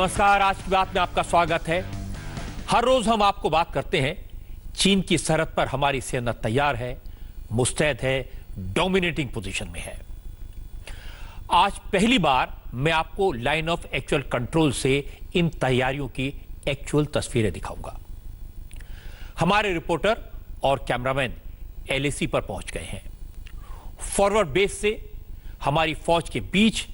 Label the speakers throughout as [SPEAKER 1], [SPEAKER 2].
[SPEAKER 1] नमस्कार, आज की बात में आपका स्वागत है। हर रोज हम आपको बात करते हैं चीन की सरहद पर हमारी सेना तैयार है, मुस्तैद है, डोमिनेटिंग पोजीशन में है। आज पहली बार मैं आपको लाइन ऑफ एक्चुअल कंट्रोल से इन तैयारियों की एक्चुअल तस्वीरें दिखाऊंगा। हमारे रिपोर्टर और कैमरामैन एलएसी पर पहुंच गए हैं। फॉरवर्ड बेस से हमारी फौज के बीच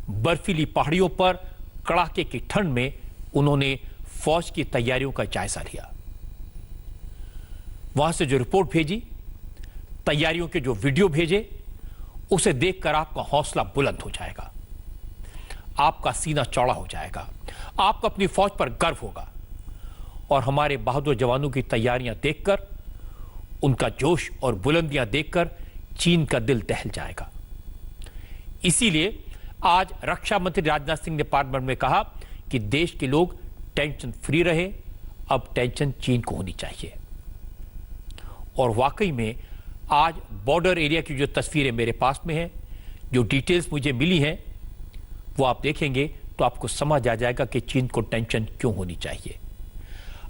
[SPEAKER 1] बर्फीली पहाड़ियों पर कड़ाके की ठंड में उन्होंने फौज की तैयारियों का जायजा लिया। वहां से जो रिपोर्ट भेजी, तैयारियों के जो वीडियो भेजे, उसे देखकर आपका हौसला बुलंद हो जाएगा, आपका सीना चौड़ा हो जाएगा, आपको अपनी फौज पर गर्व होगा और हमारे बहादुर जवानों की तैयारियां देखकर, उनका जोश और बुलंदियां देखकर चीन का दिल दहल जाएगा। इसीलिए आज रक्षा मंत्री राजनाथ सिंह ने पार्लियामेंट में कहा कि देश के लोग टेंशन फ्री रहे, अब टेंशन चीन को होनी चाहिए। और वाकई में आज बॉर्डर एरिया की जो तस्वीरें मेरे पास में हैं, जो डिटेल्स मुझे मिली हैं, वो आप देखेंगे तो आपको समझ आ जाएगा कि चीन को टेंशन क्यों होनी चाहिए।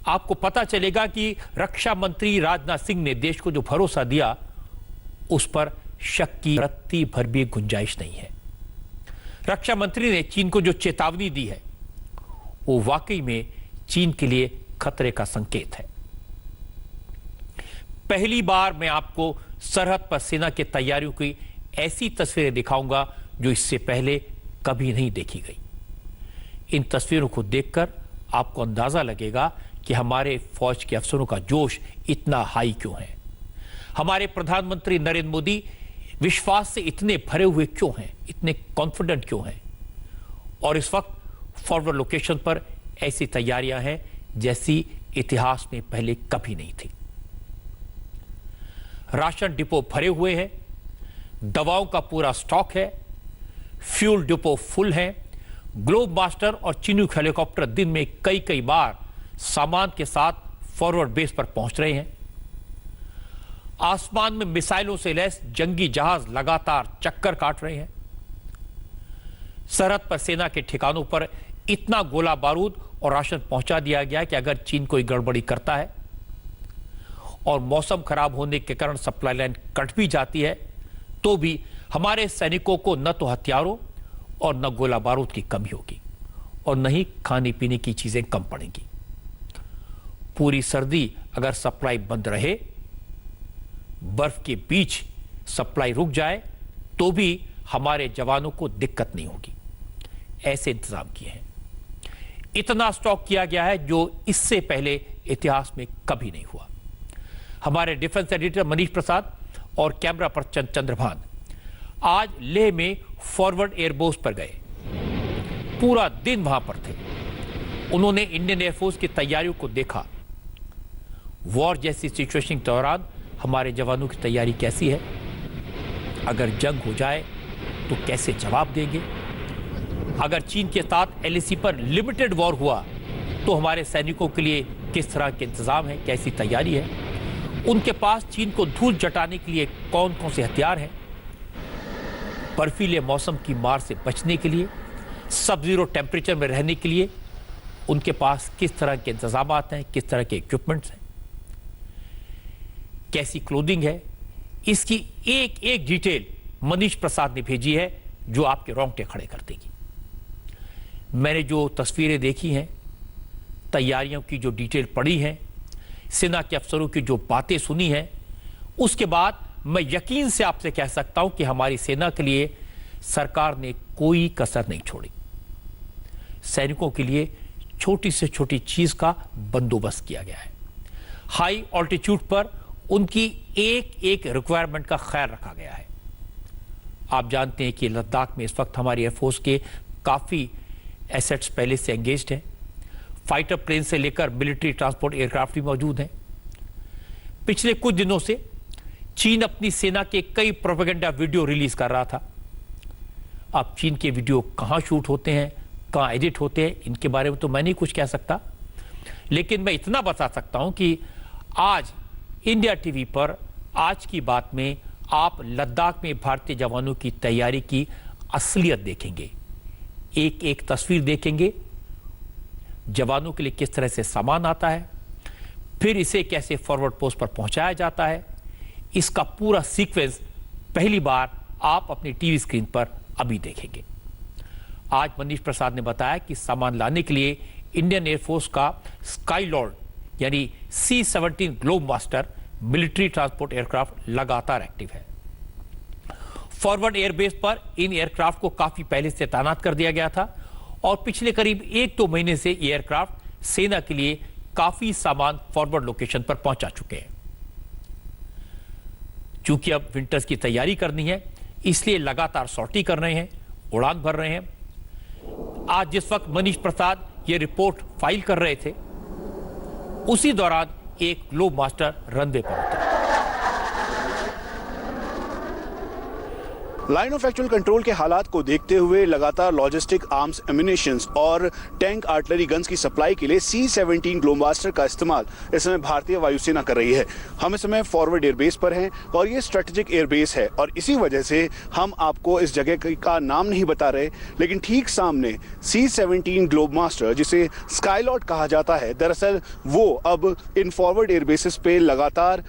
[SPEAKER 1] आपको पता चलेगा कि रक्षा मंत्री राजनाथ सिंह ने देश को जो भरोसा दिया, उस पर शक की रत्ती भर भी गुंजाइश नहीं है। रक्षा मंत्री ने चीन को जो चेतावनी दी है, वो वाकई में चीन के लिए खतरे का संकेत है। पहली बार मैं आपको सरहद पर सेना की तैयारियों की ऐसी तस्वीरें दिखाऊंगा जो इससे पहले कभी नहीं देखी गई। इन तस्वीरों को देखकर आपको अंदाजा लगेगा कि हमारे फौज के अफसरों का जोश इतना हाई क्यों है, हमारे प्रधानमंत्री नरेंद्र मोदी विश्वास से इतने भरे हुए क्यों हैं, इतने कॉन्फिडेंट क्यों हैं। और इस वक्त फॉरवर्ड लोकेशन पर ऐसी तैयारियां हैं जैसी इतिहास में पहले कभी नहीं थी। राशन डिपो भरे हुए हैं, दवाओं का पूरा स्टॉक है, फ्यूल डिपो फुल है। ग्लोब मास्टर और चिनूक हेलीकॉप्टर दिन में कई कई बार सामान के साथ फॉरवर्ड बेस पर पहुंच रहे हैं। आसमान में मिसाइलों से लैस जंगी जहाज लगातार चक्कर काट रहे हैं। सरहद पर सेना के ठिकानों पर इतना गोला बारूद और राशन पहुंचा दिया गया कि अगर चीन कोई गड़बड़ी करता है और मौसम खराब होने के कारण सप्लाई लाइन कट भी जाती है, तो भी हमारे सैनिकों को न तो हथियारों और न गोला बारूद की कमी होगी और न ही खाने पीने की चीजें कम पड़ेंगी। पूरी सर्दी अगर सप्लाई बंद रहे, बर्फ के बीच सप्लाई रुक जाए, तो भी हमारे जवानों को दिक्कत नहीं होगी। ऐसे इंतजाम किए हैं। इतना स्टॉक किया गया है जो इससे पहले इतिहास में कभी नहीं हुआ। हमारे डिफेंस एडिटर मनीष प्रसाद और कैमरा पर्सन चंद्रभान आज लेह में फॉरवर्ड एयरबेस पर गए, पूरा दिन वहां पर थे। उन्होंने इंडियन एयरफोर्स की तैयारियों को देखा। वॉर जैसी सिचुएशन के दौरान हमारे जवानों की तैयारी कैसी है, अगर जंग हो जाए तो कैसे जवाब देंगे, अगर चीन के साथ एलएसी पर लिमिटेड वॉर हुआ तो हमारे सैनिकों के लिए किस तरह के इंतजाम है, कैसी तैयारी है, उनके पास चीन को धूल जटाने के लिए कौन कौन से हथियार हैं, बर्फीले मौसम की मार से बचने के लिए, सब जीरो टेम्परेचर में रहने के लिए उनके पास किस तरह के इंतजाम हैं, किस तरह के इक्विपमेंट्स हैं, कैसी क्लोथिंग है, इसकी एक एक डिटेल मनीष प्रसाद ने भेजी है जो आपके रोंगटे खड़े कर देगी। मैंने जो तस्वीरें देखी हैं, तैयारियों की जो डिटेल पढ़ी है, सेना के अफसरों की जो बातें सुनी हैं, उसके बाद मैं यकीन से आपसे कह सकता हूं कि हमारी सेना के लिए सरकार ने कोई कसर नहीं छोड़ी। सैनिकों के लिए छोटी से छोटी चीज का बंदोबस्त किया गया है। हाई ऑल्टीट्यूड पर उनकी एक एक रिक्वायरमेंट का ख्याल रखा गया है। आप जानते हैं कि लद्दाख में इस वक्त हमारी एयरफोर्स के काफी एसेट्स पहले से एंगेज्ड हैं। फाइटर प्लेन से लेकर मिलिट्री ट्रांसपोर्ट एयरक्राफ्ट भी मौजूद हैं। पिछले कुछ दिनों से चीन अपनी सेना के कई प्रोपेगेंडा वीडियो रिलीज कर रहा था। अब चीन के वीडियो कहां शूट होते हैं, कहां एडिट होते हैं, इनके बारे में तो मैं नहीं कुछ कह सकता, लेकिन मैं इतना बता सकता हूं कि आज इंडिया टीवी पर आज की बात में आप लद्दाख में भारतीय जवानों की तैयारी की असलियत देखेंगे, एक एक तस्वीर देखेंगे जवानों के लिए किस तरह से सामान आता है, फिर इसे कैसे फॉरवर्ड पोस्ट पर पहुंचाया जाता है, इसका पूरा सीक्वेंस पहली बार आप अपनी टीवी स्क्रीन पर अभी देखेंगे। आज मनीष प्रसाद ने बताया कि सामान लाने के लिए इंडियन एयरफोर्स का स्काईलॉर्ड यानी C-17 globe master military transport aircraft लगातार एक्टिव है। फॉरवर्ड एयरबेस पर इन एयरक्राफ्ट को काफी पहले से तैनात कर दिया गया था और पिछले करीब 1-2 महीने से ये एयरक्राफ्ट सेना के लिए काफी सामान फॉरवर्ड लोकेशन पर पहुंचा चुके हैं। चूंकि अब विंटर्स की तैयारी करनी है, इसलिए लगातार सॉर्टी कर रहे हैं, उड़ान भर रहे हैं। आज जिस वक्त मनीष प्रसाद ये रिपोर्ट फाइल कर रहे थे, उसी दौरान एक ग्लोब मास्टर रनवे पर उतरा।
[SPEAKER 2] लाइन ऑफ एक्चुअल कंट्रोल के हालात को देखते हुए लगातार लॉजिस्टिक आर्म्स एम्यूनिशंस और टैंक आर्टिलरी गन्स की सप्लाई के लिए C-17 ग्लोबमास्टर का इस्तेमाल इस समय भारतीय वायुसेना कर रही है। हम इस समय फॉरवर्ड एयरबेस पर हैं और ये स्ट्रेटेजिक एयरबेस है और इसी वजह से हम आपको इस जगह का नाम नहीं बता रहे, लेकिन ठीक सामने C-17 ग्लोबमास्टर जिसे स्काईलॉर्ड कहा जाता है, दरअसल वो अब इन फॉरवर्ड एयरबेसिस पे लगातार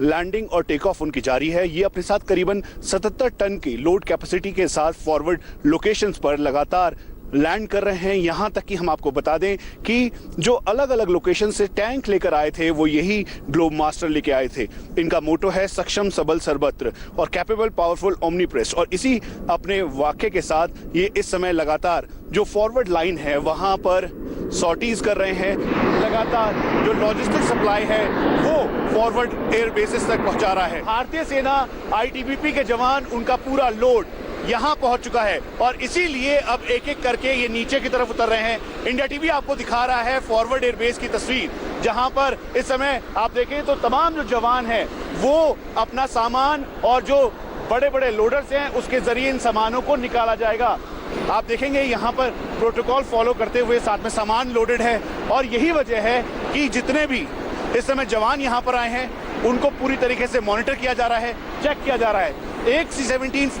[SPEAKER 2] लैंडिंग और टेक ऑफ उनकी जारी है। ये अपने साथ करीबन 77 टन की लोड कैपेसिटी के साथ फॉरवर्ड लोकेशंस पर लगातार लैंड कर रहे हैं। यहाँ तक कि हम आपको बता दें कि जो अलग अलग लोकेशन से टैंक लेकर आए थे वो यही ग्लोब मास्टर लेके आए थे। इनका मोटो है सक्षम सबल सर्वत्र और कैपेबल पावरफुल ओमनीप्रेस, और इसी अपने वाक्य के साथ ये इस समय लगातार जो फॉरवर्ड लाइन है वहां पर सॉर्टीज कर रहे हैं। लगातार जो लॉजिस्टिक सप्लाई है वो फॉरवर्ड एयर बेसिस तक पहुंचा रहा है। भारतीय सेना ITBP के जवान उनका पूरा लोड यहां पहुंच चुका है और इसीलिए अब एक एक करके ये नीचे की तरफ उतर रहे हैं। इंडिया टीवी आपको दिखा रहा है फॉरवर्ड एयरबेस की तस्वीर, जहां पर इस समय आप देखें तो तमाम जो जवान हैं वो अपना सामान और जो बड़े बड़े लोडर्स हैं उसके जरिए इन सामानों को निकाला जाएगा। आप देखेंगे यहाँ पर प्रोटोकॉल फॉलो करते हुए साथ में सामान लोडेड है और यही वजह है कि जितने भी इस समय जवान यहाँ पर आए हैं उनको पूरी तरीके से मॉनिटर किया जा रहा है, चेक किया जा रहा है। एक C-17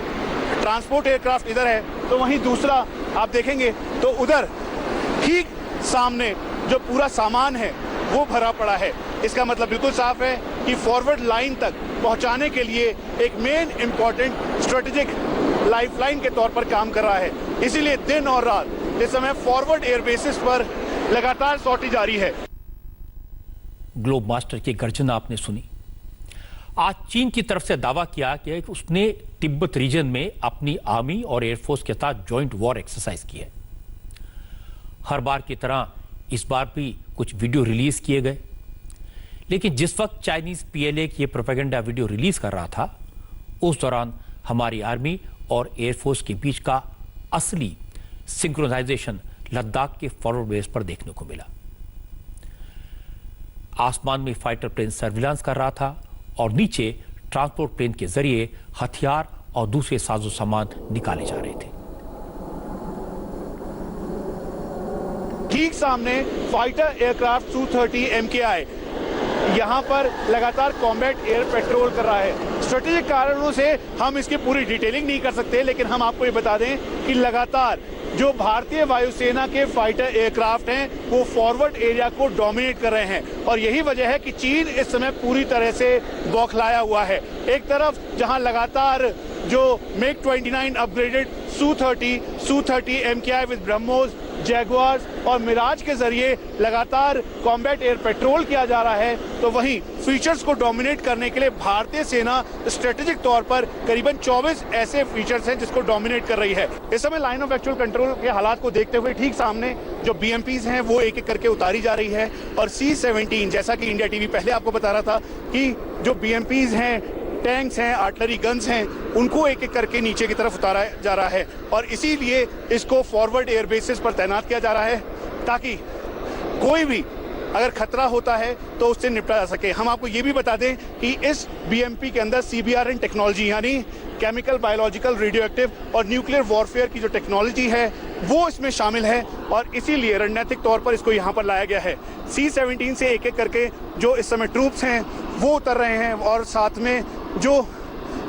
[SPEAKER 2] ट्रांसपोर्ट एयरक्राफ्ट इधर है तो वहीं दूसरा आप देखेंगे तो उधर ठीक सामने जो पूरा सामान है वो भरा पड़ा है। इसका मतलब बिल्कुल साफ है कि फॉरवर्ड लाइन तक पहुंचाने के लिए एक मेन इंपॉर्टेंट स्ट्रेटेजिक लाइफलाइन के तौर पर काम कर रहा है। इसीलिए दिन और रात इस समय फॉरवर्ड एयरबेसिस पर लगातार सॉर्टी जारी है।
[SPEAKER 1] ग्लोब मास्टर की गर्जना आपने सुनी। आज चीन की तरफ से दावा किया कि उसने तिब्बत रीजन में अपनी आर्मी और एयरफोर्स के साथ जॉइंट वॉर एक्सरसाइज की है। हर बार की तरह इस बार भी कुछ वीडियो रिलीज किए गए, लेकिन जिस वक्त चाइनीज PLA की प्रोपेगेंडा वीडियो रिलीज कर रहा था उस दौरान हमारी आर्मी और एयरफोर्स के बीच का असली सिंक्रोनाइजेशन लद्दाख के फॉरवर्ड बेस पर देखने को मिला। आसमान में फाइटर प्लेन सर्विलांस कर रहा था और नीचे ट्रांसपोर्ट प्लेन के जरिए हथियार और दूसरे साजो सामान निकाले जा रहे थे।
[SPEAKER 2] ठीक सामने फाइटर एयरक्राफ्ट Su-30 MKI यहाँ पर लगातार कॉम्बैट एयर पेट्रोल कर रहा है। स्ट्रेटेजिक कारणों से हम इसकी पूरी डिटेलिंग नहीं कर सकते, लेकिन हम आपको ये बता दें कि लगातार जो भारतीय वायुसेना के फाइटर एयरक्राफ्ट हैं वो फॉरवर्ड एरिया को डोमिनेट कर रहे हैं और यही वजह है कि चीन इस समय पूरी तरह से बौखलाया हुआ है। एक तरफ जहां लगातार जो MiG-29 upgraded Su-30 MKI with BrahMos, Jaguars और मिराज के जरिए लगातार कॉम्बैट एयर पेट्रोल किया जा रहा है, तो वहीं फीचर्स को डोमिनेट करने के लिए भारतीय सेना स्ट्रेटेजिक तौर पर करीबन 24 ऐसे फीचर्स हैं जिसको डोमिनेट कर रही है। इस समय लाइन ऑफ एक्चुअल कंट्रोल के हालात को देखते हुए ठीक सामने जो BMPs हैं वो एक एक करके उतारी जा रही है और C-17 जैसा कि इंडिया टीवी पहले आपको बता रहा था कि जो BMPs हैं, टैंक्स हैं, आर्टिलरी गन्स हैं, उनको एक एक करके नीचे की तरफ उतारा जा रहा है और इसीलिए इसको फॉरवर्ड एयर बेसिस पर तैनात किया जा रहा है ताकि कोई भी अगर खतरा होता है तो उससे निपटा जा सके। हम आपको ये भी बता दें कि इस BMP के अंदर CBRN टेक्नोलॉजी यानी केमिकल, बायोलॉजिकल, रेडियो एक्टिव और न्यूक्लियर वॉरफेयर की जो टेक्नोलॉजी है वो इसमें शामिल है और इसीलिए रणनीतिक तौर पर इसको यहाँ पर लाया गया है। C-17 से एक एक करके जो इस समय ट्रूप्स हैं वो उतर रहे हैं और साथ में जो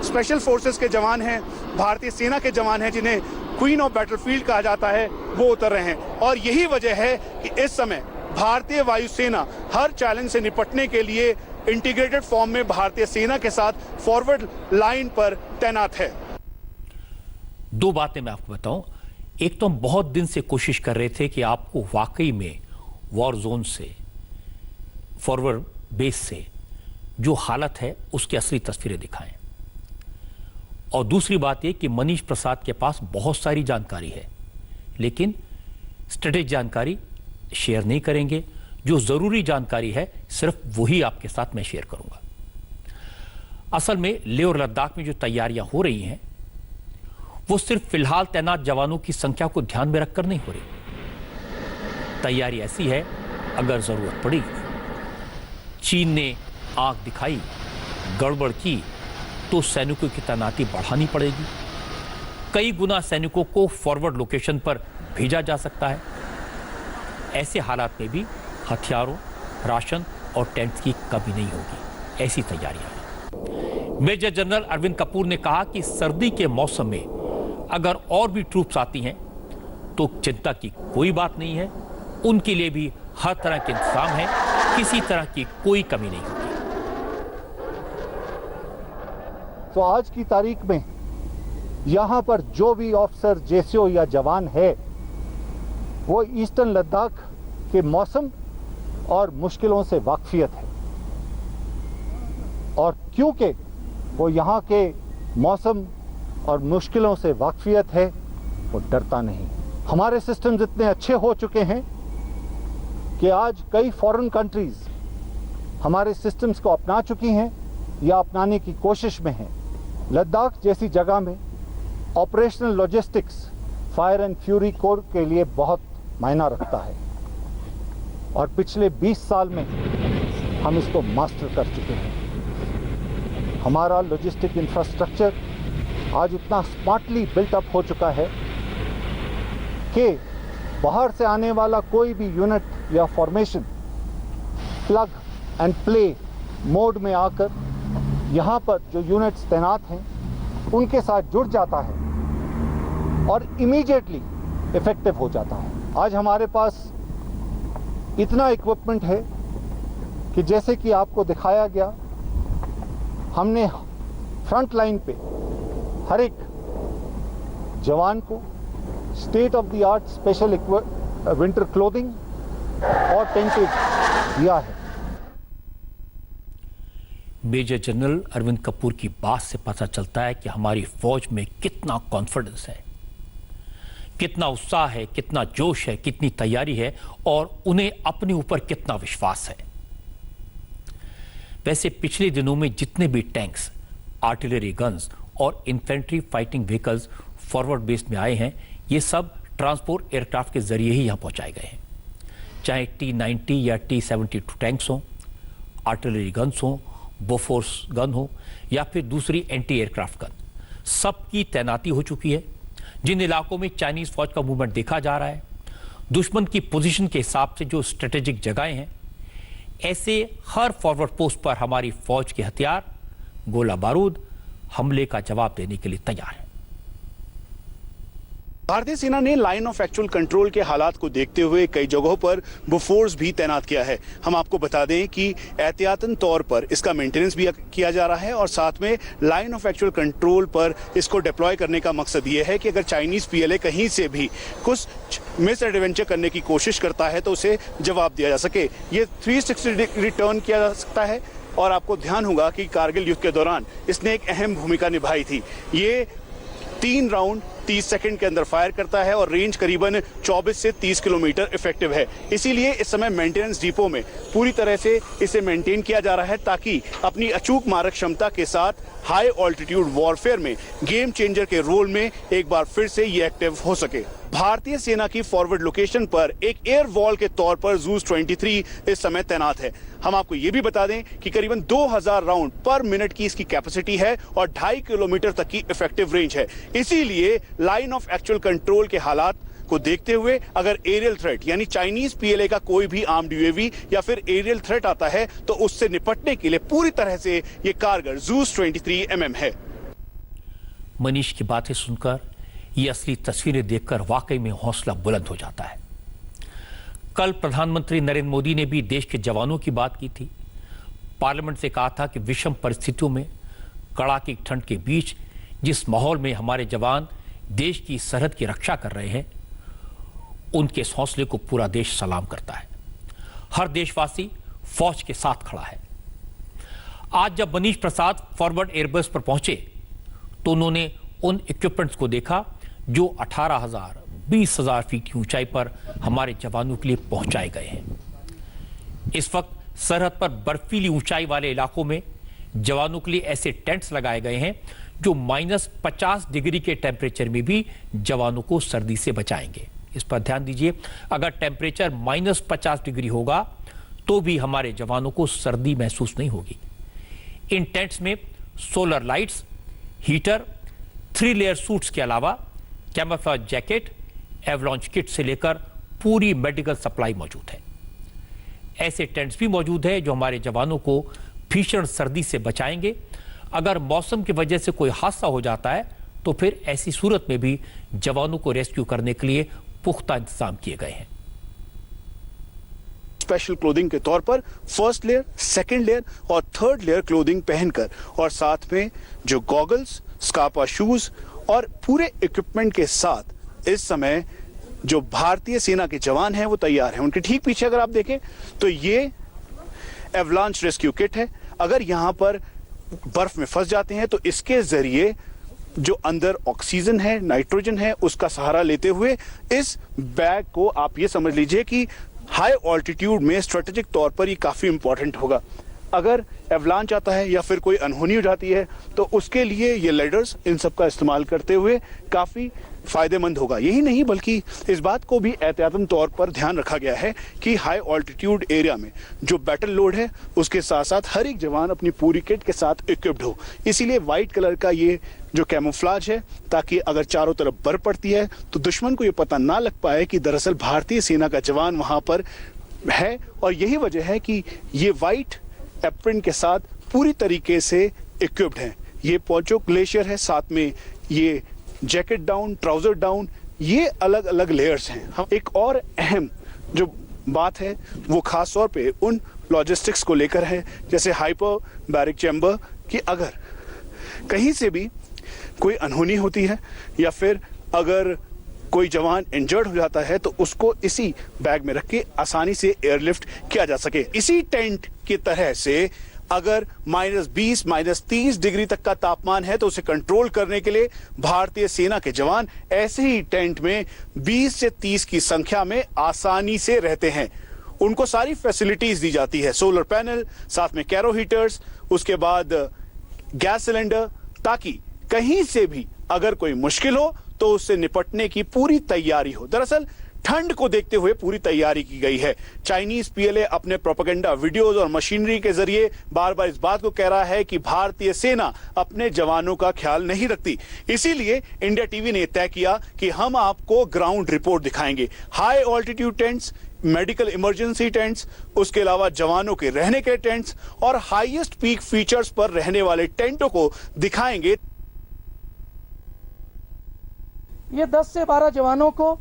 [SPEAKER 2] स्पेशल फोर्सेस के जवान हैं, भारतीय सेना के जवान हैं जिन्हें क्वीन ऑफ बैटलफील्ड कहा जाता है, वो उतर रहे हैं। और यही वजह है कि इस समय भारतीय वायुसेना हर चैलेंज से निपटने के लिए इंटीग्रेटेड फॉर्म में भारतीय सेना के साथ फॉरवर्ड लाइन पर तैनात है।
[SPEAKER 1] दो बातें मैं आपको बताऊं। एक तो हम बहुत दिन से कोशिश कर रहे थे कि आपको वाकई में वॉर जोन से, फॉरवर्ड बेस से जो हालत है उसकी असली तस्वीरें दिखाएं। और दूसरी बात यह कि मनीष प्रसाद के पास बहुत सारी जानकारी है, लेकिन स्ट्रेटेजिक जानकारी शेयर नहीं करेंगे। जो जरूरी जानकारी है सिर्फ वही आपके साथ मैं शेयर करूंगा। असल में लेह और लद्दाख में जो तैयारियां हो रही हैं वो सिर्फ फिलहाल तैनात जवानों की संख्या को ध्यान में रखकर नहीं हो रही। तैयारी ऐसी है, अगर जरूरत पड़ी, चीन ने आंख दिखाई, गड़बड़ की, तो सैनिकों की तैनाती बढ़ानी पड़ेगी। कई गुना सैनिकों को फॉरवर्ड लोकेशन पर भेजा जा सकता है। ऐसे हालात में भी हथियारों, राशन और टेंट की कमी नहीं होगी। ऐसी तैयारियां हैं। मेजर जनरल अरविंद कपूर ने कहा कि सर्दी के मौसम में अगर और भी ट्रूप्स आती हैं तो चिंता की कोई बात नहीं है। उनके लिए भी हर तरह के इंतजाम है, किसी तरह की कोई कमी नहीं होगी।
[SPEAKER 3] तो आज की तारीख में यहाँ पर जो भी ऑफिसर, जेसीओ या जवान है वो ईस्टर्न लद्दाख के मौसम और मुश्किलों से वाकफियत है। और क्योंकि वो यहाँ के मौसम और मुश्किलों से वाकफियत है, वो डरता नहीं। हमारे सिस्टम्स इतने अच्छे हो चुके हैं कि आज कई फॉरेन कंट्रीज हमारे सिस्टम्स को अपना चुकी हैं या अपनाने की कोशिश में हैं। लद्दाख जैसी जगह में operational logistics fire and fury core के लिए बहुत मायना रखता है और पिछले 20 साल में हम इसको मास्टर कर चुके हैं। हमारा लॉजिस्टिक इंफ्रास्ट्रक्चर आज इतना स्मार्टली बिल्ट अप हो चुका है कि बाहर से आने वाला कोई भी यूनिट या formation plug and play mode में आकर यहाँ पर जो यूनिट्स तैनात हैं उनके साथ जुड़ जाता है और इमीडिएटली इफेक्टिव हो जाता है। आज हमारे पास इतना इक्विपमेंट है कि जैसे कि आपको दिखाया गया, हमने फ्रंट लाइन पे हर एक जवान को state of the art special winter clothing और टेंटेज दिया है।
[SPEAKER 1] मेजर जनरल अरविंद कपूर की बात से पता चलता है कि हमारी फौज में कितना कॉन्फिडेंस है, कितना उत्साह है, कितना जोश है, कितनी तैयारी है और उन्हें अपने ऊपर कितना विश्वास है। वैसे पिछले दिनों में जितने भी टैंक्स, आर्टिलरी गन्स और infantry fighting vehicles forward base में आए हैं, ये सब ट्रांसपोर्ट एयरक्राफ्ट के जरिए ही यहां पहुंचाए गए हैं। चाहे T-90 या T-72 टैंक्स हों, आर्टिलरी गन्स हों, बोफोर्स गन हो या फिर दूसरी एंटी एयरक्राफ्ट गन, सबकी तैनाती हो चुकी है। जिन इलाकों में चाइनीज फौज का मूवमेंट देखा जा रहा है, दुश्मन की पोजीशन के हिसाब से जो स्ट्रेटेजिक जगहें हैं, ऐसे हर फॉरवर्ड पोस्ट पर हमारी फौज के हथियार, गोला बारूद हमले का जवाब देने के लिए तैयार है।
[SPEAKER 2] भारतीय सेना ने लाइन ऑफ एक्चुअल कंट्रोल के हालात को देखते हुए कई जगहों पर बोफोर्स भी तैनात किया है। हम आपको बता दें कि एहतियातन तौर पर इसका मेंटेनेंस भी किया जा रहा है और साथ में लाइन ऑफ एक्चुअल कंट्रोल पर इसको डिप्लॉय करने का मकसद ये है कि अगर चाइनीज पीएलए कहीं से भी कुछ मिस एडवेंचर करने की कोशिश करता है तो उसे जवाब दिया जा सके। ये 360 डिग्री टर्न किया जा सकता है और आपको ध्यान होगा कि कारगिल युद्ध के दौरान इसने एक अहम भूमिका निभाई थी। ये 3 राउंड 30 सेकंड के अंदर फायर करता है और रेंज करीबन 24 से 30 किलोमीटर इफेक्टिव है। इसीलिए इस समय मेंटेनेंस डिपो में पूरी तरह से इसे मेंटेन किया जा रहा है ताकि अपनी अचूक मारक क्षमता के साथ हाई ऑल्टीट्यूड वॉरफेयर में गेम चेंजर के रोल में एक बार फिर से ये एक्टिव हो सके। भारतीय सेना की फॉरवर्ड लोकेशन पर एक एयर वॉल के तौर पर जूस 23 इस समय तैनात है। हम आपको ये भी बता दें कि करीबन 2000 राउंड पर मिनट की इसकी कैपेसिटी है और 2.5 किलोमीटर तक की इफेक्टिव रेंज है। इसीलिए लाइन ऑफ एक्चुअल कंट्रोल के हालात को देखते हुए अगर एरियल थ्रेट यानी चाइनीज पीएलए का कोई भी आर्म्ड यूएवी या फिर एरियल थ्रेट आता है तो उससे निपटने के लिए पूरी तरह से ये कारगर जूस 23 mm है।
[SPEAKER 1] मनीष की बातें सुनकर ये असली तस्वीरें देखकर वाकई में हौसला बुलंद हो जाता है। कल प्रधानमंत्री नरेंद्र मोदी ने भी देश के जवानों की बात की थी। पार्लियामेंट से कहा था कि विषम परिस्थितियों में कड़ाके की ठंड के बीच जिस माहौल में हमारे जवान देश की सरहद की रक्षा कर रहे हैं, उनके इस हौसले को पूरा देश सलाम करता है। हर देशवासी फौज के साथ खड़ा है। आज जब मनीष प्रसाद फॉरवर्ड एयरबेस पर पहुंचे तो उन्होंने उन इक्विपमेंट्स को देखा जो 18,000, 20,000 फीट की ऊंचाई पर हमारे जवानों के लिए पहुंचाए गए हैं। इस वक्त सरहद पर बर्फीली ऊंचाई वाले इलाकों में जवानों के लिए ऐसे टेंट्स लगाए गए हैं जो -50 डिग्री के टेम्परेचर में भी जवानों को सर्दी से बचाएंगे। इस पर ध्यान दीजिए, अगर टेम्परेचर -50 डिग्री होगा तो भी हमारे जवानों को सर्दी महसूस नहीं होगी। इन टेंट्स में solar lights, heater, 3 layer suits के अलावा कैमोफ्लेज जैकेट, एवलॉन्च किट से लेकर पूरी मेडिकल सप्लाई मौजूद है। ऐसे टेंट्स भी मौजूद है जो हमारे जवानों को भीषण सर्दी से बचाएंगे। अगर मौसम की वजह से कोई हादसा हो जाता है तो फिर ऐसी सूरत में भी जवानों को रेस्क्यू करने के लिए पुख्ता इंतजाम किए गए हैं।
[SPEAKER 2] स्पेशल क्लोथिंग के तौर पर फर्स्ट लेयर, सेकंड लेयर और थर्ड लेयर क्लोथिंग पहनकर और साथ में जो गॉगल्स, स्कार्पा शूज और पूरे इक्विपमेंट के साथ इस समय जो भारतीय सेना के जवान हैं वो तैयार हैं। उनके ठीक पीछे अगर आप देखें तो ये एवलांच रेस्क्यू किट है। अगर यहां पर बर्फ में फंस जाते हैं तो इसके जरिए जो अंदर ऑक्सीजन है, नाइट्रोजन है, उसका सहारा लेते हुए इस बैग को आप ये समझ लीजिए कि हाई ऑल्टीट्यूड में स्ट्रेटेजिक तौर पर ये काफी इंपॉर्टेंट होगा। अगर एवलांच आता है या फिर कोई अनहोनी हो जाती है तो उसके लिए ये लेडर्स इन सब का इस्तेमाल करते हुए काफी फायदेमंद होगा। यही नहीं बल्कि इस बात को भी एहतियातन तौर पर ध्यान रखा गया है कि हाई ऑल्टीट्यूड एरिया में जो बैटल लोड है उसके साथ साथ हर एक जवान अपनी पूरी किट के साथ इक्विप्ड हो। इसीलिए व्हाइट कलर का ये जो कैमोफ्लेज है, ताकि अगर चारों तरफ बर्फ पड़ती है तो दुश्मन को ये पता ना लग पाए कि दरअसल भारतीय सेना का जवान वहां पर है। और यही वजह है कि ये व्हाइट एप्रिन के साथ पूरी तरीके से इक्विप्ड हैं। ये पोंचो ग्लेशियर है, साथ में ये जैकेट डाउन, ट्राउजर डाउन, ये अलग अलग लेयर्स हैं। हम एक और अहम जो बात है वो खास तौर पे उन लॉजिस्टिक्स को लेकर है, जैसे हाइपर बैरिक चैम्बर, कि अगर कहीं से भी कोई अनहोनी होती है या फिर अगर कोई जवान इंजर्ड हो जाता है तो उसको इसी बैग में रख के आसानी से एयरलिफ्ट किया जा सके। इसी टेंट की तरह से अगर -20, -30 डिग्री तक का तापमान है तो उसे कंट्रोल करने के लिए भारतीय सेना के जवान ऐसे ही टेंट में 20 से 30 की संख्या में आसानी से रहते हैं। उनको सारी फैसिलिटीज दी जाती है, सोलर पैनल, साथ में कैरो हीटर्स, उसके बाद गैस सिलेंडर, ताकि कहीं से भी अगर कोई मुश्किल हो तो उससे निपटने की पूरी तैयारी हो। दरअसल ठंड को देखते हुए पूरी तैयारी की गई है। चाइनीज पीएलए अपने प्रोपेगेंडा वीडियोस और मशीनरी के जरिए बार बार इस बात को कह रहा है कि भारतीय सेना अपने जवानों का ख्याल नहीं रखती। इसीलिए इंडिया टीवी ने तय किया कि हम आपको ग्राउंड रिपोर्ट दिखाएंगे। High altitude tents, medical emergency tents, उसके अलावा जवानों के रहने के टेंट्स और हाईएस्ट पीक फीचर्स पर रहने वाले टेंटों को दिखाएंगे।
[SPEAKER 4] ये 10 से 12 जवानों को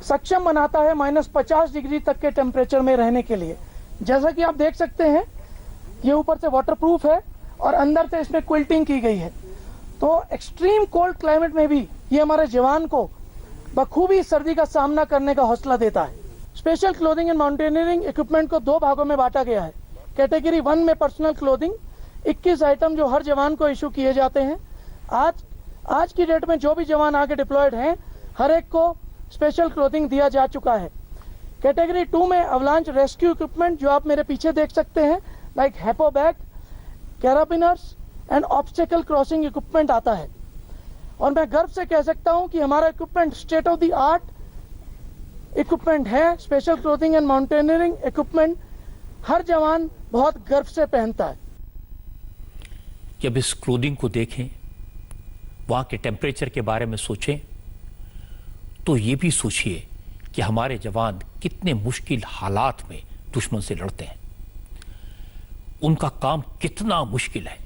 [SPEAKER 4] सक्षम बनाता है -50 डिग्री तक के टेम्परेचर में रहने के लिए। जैसा कि आप देख सकते हैं, ये ऊपर से वाटरप्रूफ है और अंदर से इसमें क्विल्टिंग की गई है। तो एक्सट्रीम कोल्ड क्लाइमेट में भी ये हमारे जवान को बखूबी सर्दी का सामना करने का हौसला देता है। Special clothing and mountaineering equipment को 2 भागों में बांटा गया है। कैटेगरी 1 में पर्सनल क्लोथिंग 21 आइटम जो हर जवान को इशू किए जाते हैं। आज की डेट में जो भी जवान आगे डिप्लॉयड हैं, हर एक को स्पेशल क्लोथिंग दिया जा चुका है। कैटेगरी 2 में अवलांच रेस्क्यू इक्विपमेंट जो आप मेरे पीछे देख सकते हैं, like HAPO bag, carabiners and obstacle crossing equipment आता है। और मैं गर्व से कह सकता हूं कि हमारा equipment state of the art equipment है। Special clothing and mountaineering equipment हर जवान बहुत गर्व से पहनता है।
[SPEAKER 1] जब इस क्लोथिंग को देखें, वहां के टेम्परेचर के बारे में सोचें, तो ये भी सोचिए कि हमारे जवान कितने मुश्किल हालात में दुश्मन से लड़ते हैं। उनका काम कितना मुश्किल है।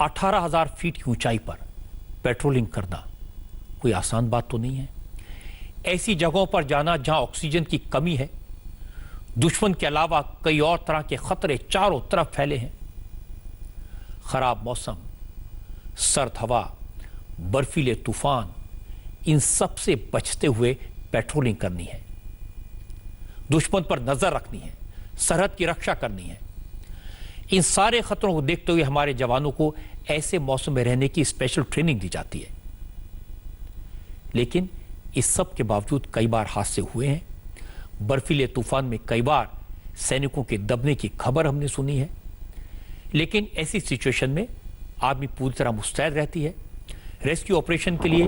[SPEAKER 1] 18,000 फीट की ऊंचाई पर पेट्रोलिंग करना कोई आसान बात तो नहीं है। ऐसी जगहों पर जाना जहां ऑक्सीजन की कमी है, दुश्मन के अलावा कई और तरह के खतरे चारों तरफ फैले हैं। खराब मौसम, सर्द हवा, बर्फीले तूफान, इन सब से बचते हुए पेट्रोलिंग करनी है, दुश्मन पर नजर रखनी है, सरहद की रक्षा करनी है। इन सारे खतरों को देखते हुए हमारे जवानों को ऐसे मौसम में रहने की स्पेशल ट्रेनिंग दी जाती है। लेकिन इस सब के बावजूद कई बार हादसे हुए हैं। बर्फीले तूफान में कई बार सैनिकों के दबने की खबर हमने सुनी है। लेकिन ऐसी सिचुएशन में आर्मी पूरी तरह मुस्तैद रहती है। रेस्क्यू ऑपरेशन के लिए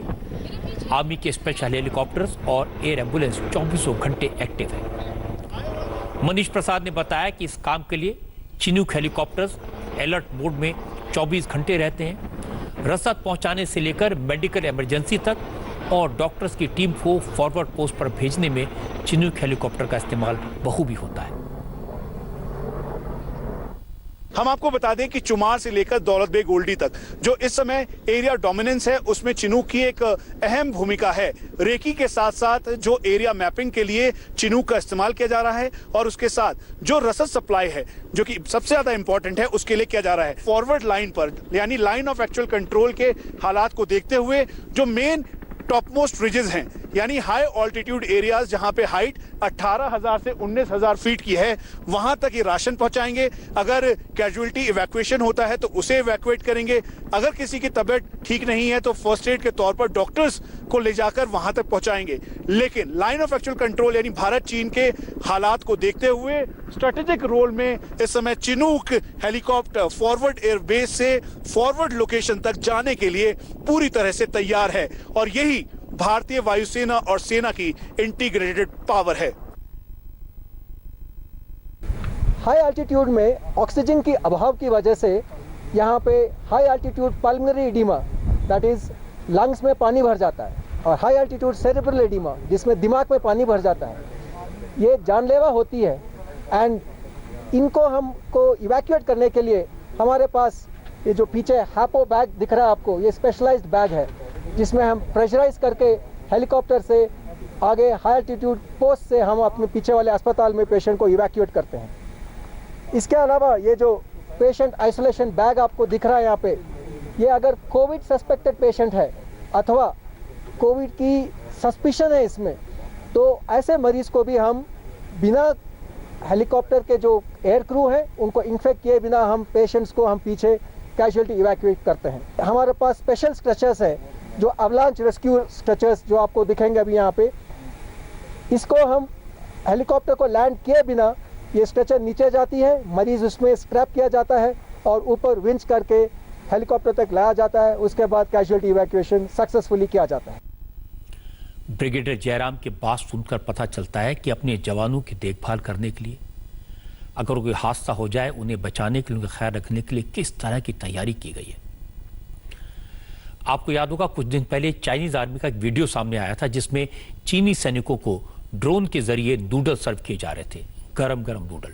[SPEAKER 1] आर्मी के स्पेशल हेलीकॉप्टर्स और एयर एम्बुलेंस 24 घंटे एक्टिव है। मनीष प्रसाद ने बताया कि इस काम के लिए चिनूक हेलीकॉप्टर्स अलर्ट मोड में 24 घंटे रहते हैं। रसद पहुंचाने से लेकर मेडिकल इमरजेंसी तक और डॉक्टर्स की टीम को फॉरवर्ड पोस्ट पर भेजने में चिनूक हेलीकॉप्टर का इस्तेमाल बखूबी होता है।
[SPEAKER 2] हम आपको बता दें कि चुमार से लेकर दौलत बेग ओल्डी तक जो इस समय एरिया डोमिनेंस है, उसमें चिनूक की एक अहम भूमिका है। रेकी के साथ साथ जो एरिया मैपिंग के लिए चिनूक का इस्तेमाल किया जा रहा है और उसके साथ जो रसद सप्लाई है जो कि सबसे ज्यादा इंपॉर्टेंट है, उसके लिए किया जा रहा है। फॉरवर्ड लाइन पर यानी लाइन ऑफ एक्चुअल कंट्रोल के हालात को देखते हुए जो मेन टॉप मोस्ट रिजेस हैं यानी हाई ऑल्टीट्यूड एरियाज जहां पे हाइट 18,000 से 19,000 फीट की है, वहां तक ये राशन पहुंचाएंगे। अगर कैजुअलिटी इवैक्यूएशन होता है तो उसे इवैक्यूएट करेंगे। अगर किसी की तबीयत ठीक नहीं है तो फर्स्ट एड के तौर पर डॉक्टर्स को ले जाकर वहां तक पहुंचाएंगे। लेकिन लाइन ऑफ एक्चुअल कंट्रोल यानी भारत चीन के हालात को देखते हुए स्ट्रेटेजिक रोल में इस समय Chinook helicopter forward air base से फॉरवर्ड लोकेशन तक जाने के लिए पूरी तरह से तैयार है और यही भारतीय वायुसेना और सेना की इंटीग्रेटेड पावर है।
[SPEAKER 5] हाई एल्टीट्यूड में ऑक्सीजन की अभाव की वजह से यहाँ पे high altitude pulmonary oedema that is lungs में पानी भर जाता है और हाई एल्टीट्यूड सेरेब्रल एडिमा जिसमें दिमाग में पानी भर जाता है, ये जानलेवा होती है। एंड इनको हमको इवैक्यूएट करने के लिए हमारे पास ये जो पीछे हैपो बैग दिख रहा है आपको, ये स्पेशलाइज्ड बैग है जिसमें हम प्रेशराइज करके हेलीकॉप्टर से आगे हाई एल्टीट्यूड पोस्ट से हम अपने पीछे वाले अस्पताल में पेशेंट को इवैक्यूएट करते हैं। इसके अलावा ये जो पेशेंट आइसोलेशन बैग आपको दिख रहा है यहाँ पे, ये अगर कोविड सस्पेक्टेड पेशेंट है अथवा कोविड की सस्पिशन है इसमें, तो ऐसे मरीज को भी हम बिना हेलीकॉप्टर के जो एयर क्रू है उनको इन्फेक्ट किए बिना हम पेशेंट्स को हम पीछे कैजुअलिटी इवैक्यूएट करते हैं। हमारे पास स्पेशल स्ट्रेचर्स है जो अवलांच रेस्क्यू स्ट्रेचर्स जो आपको दिखेंगे अभी यहाँ पे, इसको हम हेलीकॉप्टर को लैंड किए बिना ये स्ट्रेचर नीचे जाती है, मरीज उसमें स्ट्रैप किया जाता है और ऊपर विंच करके हेलीकॉप्टर तक लाया जाता है। उसके बाद कैजुअलिटी इवैक्यूएशन सक्सेसफुली किया जाता है।
[SPEAKER 1] ब्रिगेडियर जयराम की बात सुनकर पता चलता है कि अपने जवानों की देखभाल करने के लिए, अगर कोई हादसा हो जाए उन्हें बचाने के लिए, उनका ख्याल रखने के लिए किस तरह की तैयारी की गई है। आपको याद होगा कुछ दिन पहले चाइनीज आर्मी का एक वीडियो सामने आया था जिसमें चीनी सैनिकों को ड्रोन के जरिए नूडल सर्व किए जा रहे थे, गरम गरम नूडल।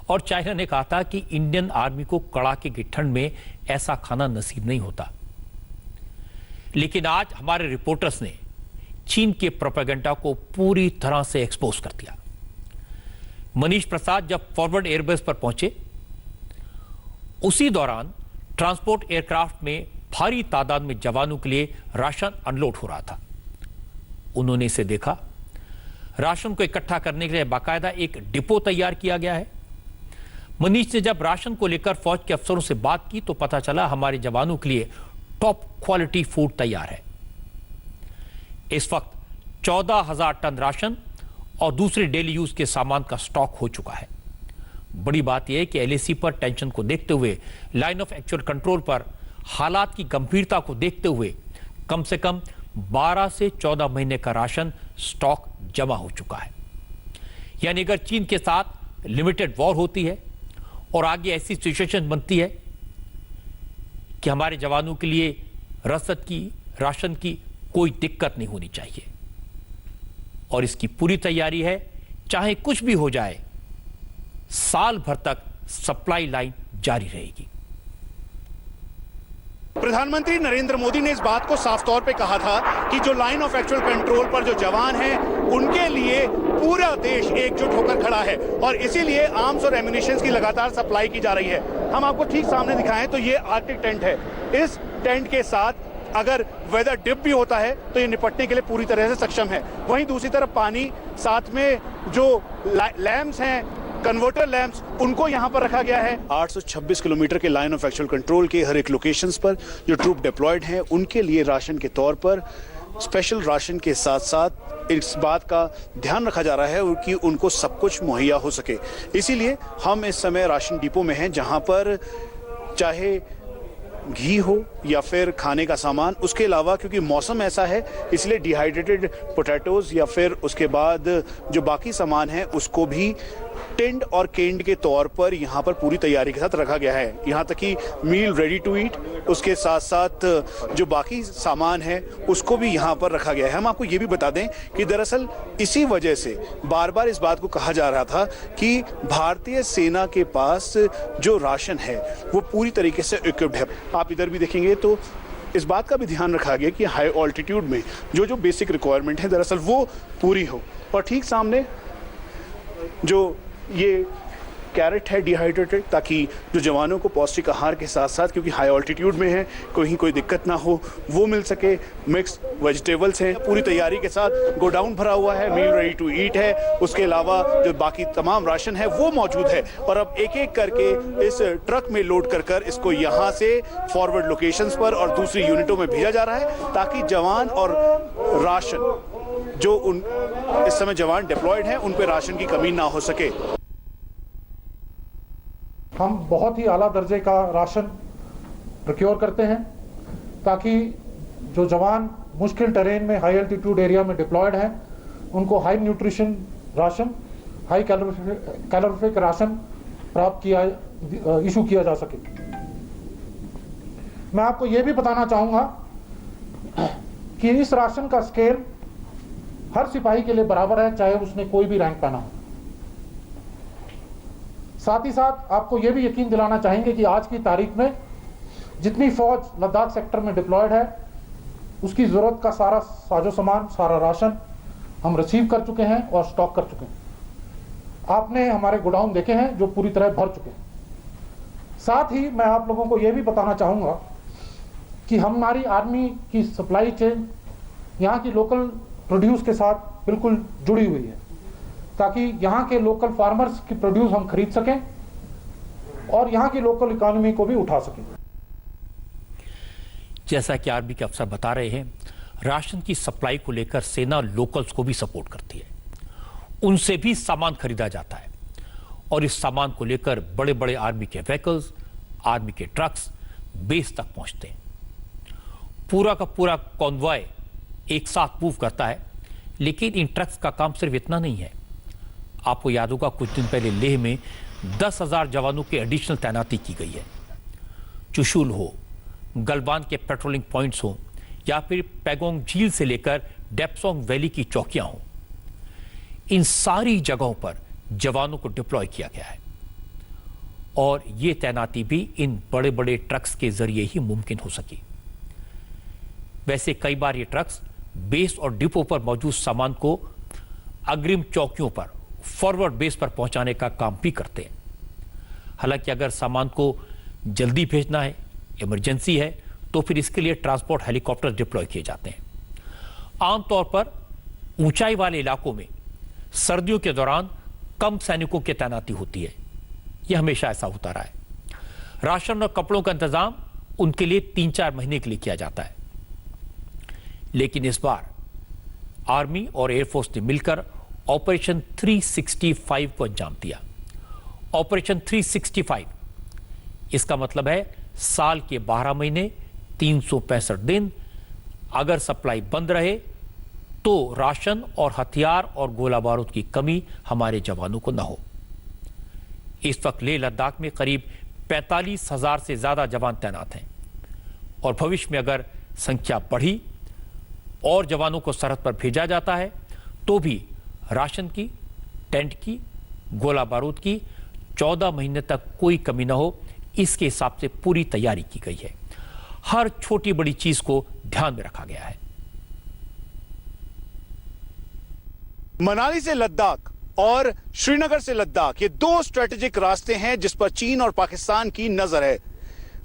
[SPEAKER 1] और चाइना ने कहा था कि इंडियन आर्मी को कड़ाके की ठंड में ऐसा खाना नसीब नहीं होता। लेकिन आज हमारे रिपोर्टर्स ने चीन के प्रोपेगेंडा को पूरी तरह से एक्सपोज कर दिया। मनीष प्रसाद जब फॉरवर्ड एयरबेस पर पहुंचे, उसी दौरान ट्रांसपोर्ट एयरक्राफ्ट में भारी तादाद में जवानों के लिए राशन अनलोड हो रहा था। उन्होंने इसे देखा। राशन को इकट्ठा करने के लिए बाकायदा एक डिपो तैयार किया गया है। मनीष ने जब राशन को लेकर फौज के अफसरों से बात की तो पता चला हमारे जवानों के लिए टॉप क्वालिटी फूड तैयार है। इस वक्त 14,000 टन राशन और दूसरे डेली यूज के सामान का स्टॉक हो चुका है। बड़ी बात यह है कि एलएसी पर टेंशन को देखते हुए, लाइन ऑफ एक्चुअल कंट्रोल पर हालात की गंभीरता को देखते हुए कम से कम 12 से 14 महीने का राशन स्टॉक जमा हो चुका है। यानी अगर चीन के साथ लिमिटेड वॉर होती है और आगे ऐसी सिचुएशन बनती है कि हमारे जवानों के लिए रसद की, राशन की कोई दिक्कत नहीं होनी चाहिए, और इसकी पूरी तैयारी है। चाहे कुछ भी हो जाए, साल भर तक सप्लाई लाइन जारी रहेगी।
[SPEAKER 2] प्रधानमंत्री नरेंद्र मोदी ने इस बात को साफ तौर पे कहा था कि जो लाइन ऑफ एक्चुअल कंट्रोल पर जो जवान हैं उनके लिए पूरा देश एकजुट होकर खड़ा है और इसीलिए आर्म्स और एम्युनिशंस की लगातार सप्लाई की जा रही है। हम आपको ठीक सामने दिखाएं तो ये आर्कटिक टेंट है। इस टेंट के साथ अगर वेदर डिप भी होता है तो ये निपटने के लिए पूरी तरह से सक्षम है। वहीं दूसरी तरफ पानी, साथ में जो लैंप्स हैं, कन्वर्टर लैंप्स, उनको यहां पर रखा गया है। 826 किलोमीटर के लाइन ऑफ एक्चुअल कंट्रोल के हर एक लोकेशंस पर जो ट्रूप डिप्लॉयड हैं उनके लिए राशन के तौर पर स्पेशल राशन के साथ साथ इस बात का ध्यान रखा जा रहा है कि उनको सब कुछ मुहैया हो सके। इसीलिए हम इस समय राशन डिपो में हैं जहां पर चाहे घी हो या फिर खाने का सामान, उसके अलावा क्योंकि मौसम ऐसा है इसलिए डिहाइड्रेटेड पोटैटोज या फिर उसके बाद जो बाकी सामान है उसको भी टिंड और केंड के तौर पर यहाँ पर पूरी तैयारी के साथ रखा गया है। यहाँ तक कि मील रेडी टू ईट, उसके साथ साथ जो बाकी सामान है उसको भी यहाँ पर रखा गया है। हम आपको ये भी बता दें कि दरअसल इसी वजह से बार बार इस बात को कहा जा रहा था कि भारतीय सेना के पास जो राशन है वो पूरी तरीके से इक्विप्ड है। आप इधर भी देखेंगे तो इस बात का भी ध्यान रखा गया कि हाई ऑल्टीट्यूड में जो बेसिक रिक्वायरमेंट है दरअसल वो पूरी हो। और ठीक सामने जो ये कैरेट है डिहाइड्रेटेड, ताकि जो जवानों को पौष्टिक आहार के साथ साथ, क्योंकि हाई ऑल्टीट्यूड में है, कोई दिक्कत ना हो, वो मिल सके। मिक्स वेजिटेबल्स हैं, पूरी तैयारी के साथ गोडाउन भरा हुआ है, मील रेडी टू ईट है, उसके अलावा जो बाकी तमाम राशन है वो मौजूद है। और अब एक एक करके इस ट्रक में लोड कर इसको यहाँ से फॉरवर्ड लोकेशंस पर और दूसरी यूनिटों में भेजा जा रहा है ताकि जवान और राशन जो इस समय जवान डिप्लॉयड हैं उन पे राशन की कमी ना हो सके।
[SPEAKER 6] हम बहुत ही आला दर्जे का राशन प्रोक्योर करते हैं ताकि जो जवान मुश्किल टेरेन में हाई एल्टीट्यूड एरिया में डिप्लॉयड हैं उनको high nutrition ration, high calorific ration प्राप्त इशू किया जा सके। मैं आपको यह भी बताना चाहूंगा कि इस राशन का स्केल हर सिपाही के लिए बराबर है, चाहे उसने कोई भी रैंक पहना हो। साथ ही साथ आपको यह भी यकीन दिलाना चाहेंगे कि आज की तारीख में जितनी फौज लद्दाख सेक्टर में डिप्लॉयड है उसकी जरूरत का सारा साजो सामान, सारा राशन हम रिसीव कर चुके हैं और स्टॉक कर चुके हैं। आपने हमारे गोडाउन देखे हैं जो पूरी तरह भर चुके हैं। साथ ही मैं आप लोगों को यह भी बताना चाहूंगा कि हमारी आर्मी की सप्लाई चेन यहाँ की लोकल प्रोड्यूस के साथ बिल्कुल जुड़ी हुई है ताकि यहाँ के लोकल फार्मर्स की प्रोड्यूस हम खरीद सकें और यहाँ की लोकल इकोनॉमी को भी उठा सकें।
[SPEAKER 1] जैसा कि आर्मी के अफसर बता रहे हैं, राशन की सप्लाई को लेकर सेना लोकल्स को भी सपोर्ट करती है, उनसे भी सामान खरीदा जाता है और इस सामान को लेकर बड़े बड़े आर्मी के व्हीकल्स, आर्मी के ट्रक्स बेस तक पहुंचते हैं। पूरा का पूरा कॉन्वॉय एक साथ मूव करता है, लेकिन इन ट्रक्स का काम सिर्फ इतना नहीं है। आपको याद होगा कुछ दिन पहले लेह में 10,000 जवानों की एडिशनल तैनाती की गई है। चुशुल हो, गलवान के पेट्रोलिंग पॉइंट्स हो या फिर पैगोंग झील से लेकर डेप्सोंग वैली की चौकियां हो, इन सारी जगहों पर जवानों को डिप्लॉय किया गया है और यह तैनाती भी इन बड़े बड़े ट्रक्स के जरिए ही मुमकिन हो सकी। वैसे कई बार ये ट्रक्स बेस और डिपो पर मौजूद सामान को अग्रिम चौकियों पर, फॉरवर्ड बेस पर पहुंचाने का काम भी करते हैं। हालांकि अगर सामान को जल्दी भेजना है, इमरजेंसी है, तो फिर इसके लिए ट्रांसपोर्ट हेलीकॉप्टर डिप्लॉय किए जाते हैं। आमतौर पर ऊंचाई वाले इलाकों में सर्दियों के दौरान कम सैनिकों की तैनाती होती है। यह हमेशा ऐसा होता रहा है। राशन और कपड़ों का इंतजाम उनके लिए 3-4 महीने के लिए किया जाता है। लेकिन इस बार आर्मी और एयरफोर्स ने मिलकर ऑपरेशन 365 को अंजाम दिया। ऑपरेशन 365 इसका मतलब है साल के 12 महीने 365 दिन अगर सप्लाई बंद रहे तो राशन और हथियार और गोला बारूद की कमी हमारे जवानों को न हो। इस वक्त लेह लद्दाख में करीब 45,000 से ज्यादा जवान तैनात हैं और भविष्य में अगर संख्या बढ़ी और जवानों को सरहद पर भेजा जाता है तो भी राशन की, टेंट की, गोला बारूद की 14 महीने तक कोई कमी न हो, इसके हिसाब से पूरी तैयारी की गई है। हर छोटी बड़ी चीज को ध्यान में रखा गया है।
[SPEAKER 2] मनाली से लद्दाख और श्रीनगर से लद्दाख, ये दो स्ट्रेटेजिक रास्ते हैं जिस पर चीन और पाकिस्तान की नजर है।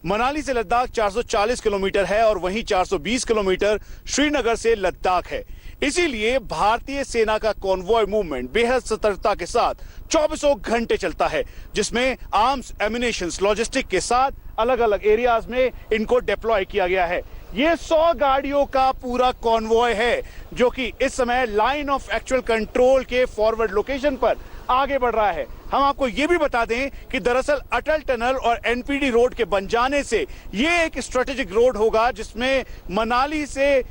[SPEAKER 2] मनाली से लद्दाख 440 किलोमीटर है और वहीं 420 किलोमीटर श्रीनगर से लद्दाख है। इसीलिए भारतीय सेना का कॉन्वॉय मूवमेंट बेहद सतर्कता के साथ 24 घंटे चलता है, जिसमें आर्म्स, एम्युनिशंस, लॉजिस्टिक के साथ अलग अलग एरियाज में इनको डिप्लॉय किया गया है। ये 100 गाड़ियों का पूरा कॉन्वॉय है जो कि इस समय लाइन ऑफ एक्चुअल कंट्रोल के फॉरवर्ड लोकेशन पर आगे बढ़ रहा है। हम आपको ये भी बता दें कि दरअसल अटल टनल और एनपीडी रोड के बन जाने से ये एक स्ट्रेटेजिक रोड होगा जिसमें मनाली से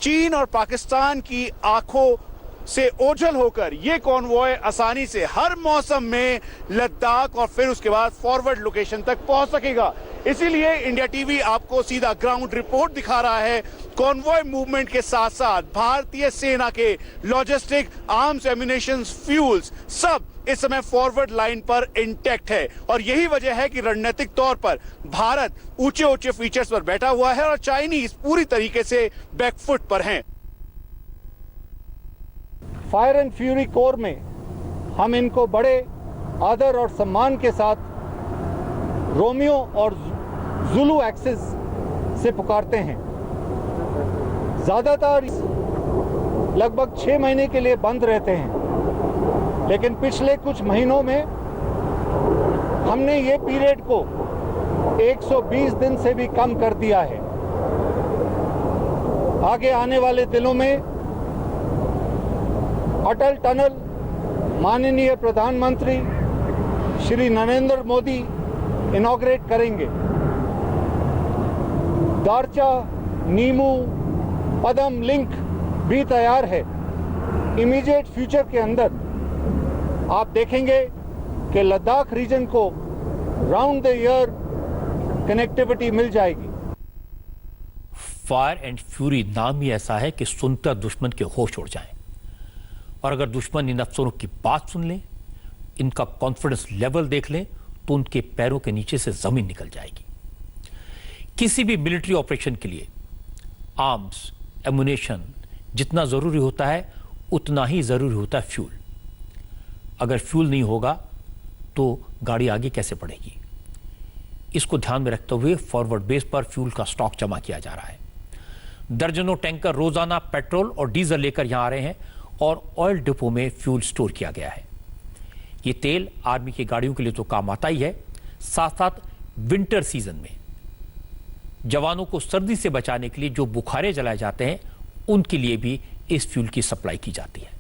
[SPEAKER 2] चीन और पाकिस्तान की आंखों से ओझल होकर ये कॉन्वॉय आसानी से हर मौसम में लद्दाख और फिर उसके बाद फॉरवर्ड लोकेशन तक पहुंच सकेगा। इसीलिए इंडिया टीवी आपको सीधा ग्राउंड रिपोर्ट दिखा रहा है। कॉन्वॉय मूवमेंट के साथ साथ भारतीय सेना के लॉजिस्टिक, आर्म्स, एम्युनिशंस, फ्यूल्स सब इस समय फॉरवर्ड लाइन पर इंटैक्ट है और यही वजह है कि रणनीतिक तौर पर भारत ऊंचे ऊंचे फीचर्स पर बैठा हुआ है और चाइनीज पूरी तरीके से बैकफुट पर हैं।
[SPEAKER 3] फायर एंड फ्यूरी कोर में हम इनको बड़े आदर और सम्मान के साथ रोमियो और जुलू एक्सिस से पुकारते हैं। ज़्यादातर लगभग 6 महीने के लिए बंद रहते हैं, लेकिन पिछले कुछ महीनों में हमने ये पीरियड को 120 दिन से भी कम कर दिया है। आगे आने वाले दिनों में अटल टनल माननीय प्रधानमंत्री श्री नरेंद्र मोदी इनॉग्रेट करेंगे। दारचा, नीमू, पदम लिंक भी तैयार है। इमीडिएट फ्यूचर के अंदर आप देखेंगे कि लद्दाख रीजन को राउंड द ईयर कनेक्टिविटी मिल जाएगी।
[SPEAKER 1] फायर एंड फ्यूरी नाम ही ऐसा है कि सुनकर दुश्मन के होश उड़ जाएं। और अगर दुश्मन इन अफसरों की बात सुन ले, इनका कॉन्फिडेंस लेवल देख ले, तो उनके पैरों के नीचे से जमीन निकल जाएगी। किसी भी मिलिट्री ऑपरेशन के लिए आर्म्स, एमुनेशन जितना जरूरी होता है उतना ही जरूरी होता है फ्यूल। अगर फ्यूल नहीं होगा तो गाड़ी आगे कैसे बढ़ेगी? इसको ध्यान में रखते हुए फॉरवर्ड बेस पर फ्यूल का स्टॉक जमा किया जा रहा है। दर्जनों टैंकर रोजाना पेट्रोल और डीजल लेकर यहां आ रहे हैं और ऑयल डिपो में फ्यूल स्टोर किया गया है। ये तेल आर्मी की गाड़ियों के लिए तो काम आता ही है, साथ साथ विंटर सीजन में जवानों को सर्दी से बचाने के लिए जो बुखारे जलाए जाते हैं उनके लिए भी इस फ्यूल की सप्लाई की जाती है।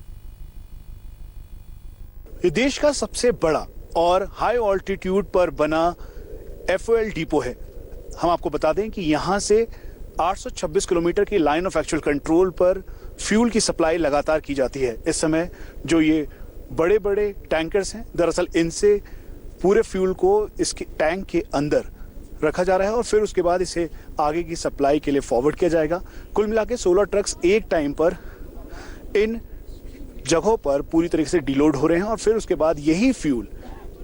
[SPEAKER 2] ये देश का सबसे बड़ा और हाई ऑल्टीट्यूड पर बना एफओएल डिपो है। हम आपको बता दें कि यहां से 826 किलोमीटर की लाइन ऑफ एक्चुअल कंट्रोल पर फ्यूल की सप्लाई लगातार की जाती है। इस समय जो ये बड़े बड़े टैंकर्स हैं, दरअसल इनसे पूरे फ्यूल को इसके टैंक के अंदर रखा जा रहा है और फिर उसके बाद इसे आगे की सप्लाई के लिए फॉरवर्ड किया जाएगा। कुल मिला के 16 ट्रक्स एक टाइम पर इन जगहों पर पूरी तरीके से डिलोड हो रहे हैं और फिर उसके बाद यही फ्यूल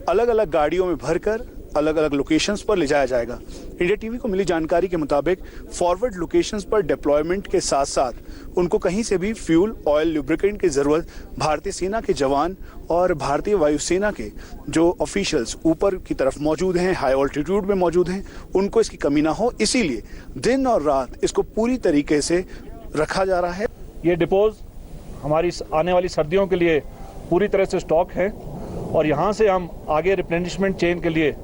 [SPEAKER 2] अलग अलग गाड़ियों में भरकर अलग अलग लोकेशंस पर ले जाया जाएगा। इंडिया टीवी को मिली जानकारी के मुताबिक फॉरवर्ड लोकेशंस पर डिप्लॉयमेंट के साथ साथ उनको कहीं से भी फ्यूल, ऑयल, लुब्रिकेंट की जरूरत भारतीय सेना के जवान और भारतीय वायुसेना के जो ऑफिशियल्स ऊपर की तरफ मौजूद हैं, हाई ऑल्टीट्यूड में मौजूद हैं, उनको इसकी कमी ना हो, इसीलिए दिन और रात इसको पूरी तरीके से रखा जा रहा है।
[SPEAKER 7] ये डिपोज हमारी आने वाली सर्दियों के लिए पूरी तरह से स्टॉक है और यहाँ से हम आगे रिप्लेनिशमेंट चेन के लिए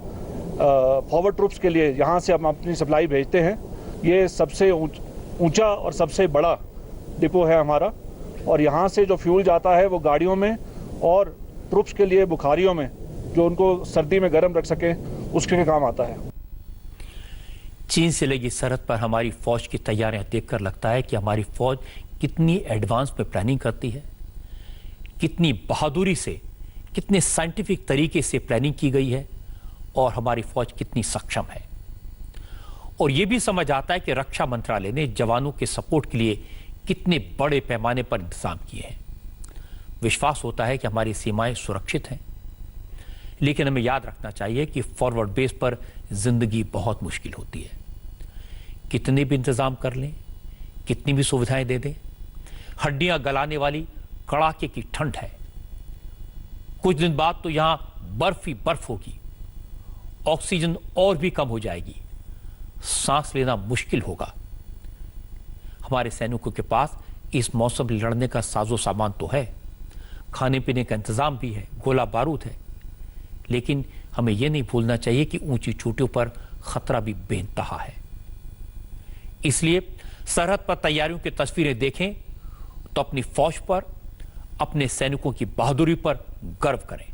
[SPEAKER 7] फॉरवर्ड ट्रूप्स के लिए यहाँ से हम अपनी सप्लाई भेजते हैं। ये सबसे ऊंचा और सबसे बड़ा डिपो है हमारा और यहाँ से जो फ्यूल जाता है वो गाड़ियों में और ट्रूप्स के लिए बुखारियों में जो उनको सर्दी में गर्म रख सके उसके काम आता है।
[SPEAKER 1] चीन से लगी सरहद पर हमारी फौज की तैयारियां देखकर लगता है कि हमारी फौज कितनी एडवांस में प्लानिंग करती है, कितनी बहादुरी से, कितने साइंटिफिक तरीके से प्लानिंग की गई है और हमारी फौज कितनी सक्षम है। और यह भी समझ आता है कि रक्षा मंत्रालय ने जवानों के सपोर्ट के लिए कितने बड़े पैमाने पर इंतजाम किए हैं। विश्वास होता है कि हमारी सीमाएं सुरक्षित हैं, लेकिन हमें याद रखना चाहिए कि फॉरवर्ड बेस पर जिंदगी बहुत मुश्किल होती है। कितने भी इंतजाम कर लें, कितनी भी सुविधाएं दे दें, हड्डियां गलाने वाली कड़ाके की ठंड है। कुछ दिन बाद तो यहां बर्फ ही बर्फ होगी, ऑक्सीजन और भी कम हो जाएगी, सांस लेना मुश्किल होगा। हमारे सैनिकों के पास इस मौसम में लड़ने का साजो सामान तो है, खाने पीने का इंतजाम भी है, गोला बारूद है, लेकिन हमें यह नहीं भूलना चाहिए कि ऊंची चोटियों पर खतरा भी बेइंतहा है। इसलिए सरहद पर तैयारियों की तस्वीरें देखें तो अपनी फौज पर, अपने सैनिकों की बहादुरी पर गर्व करें।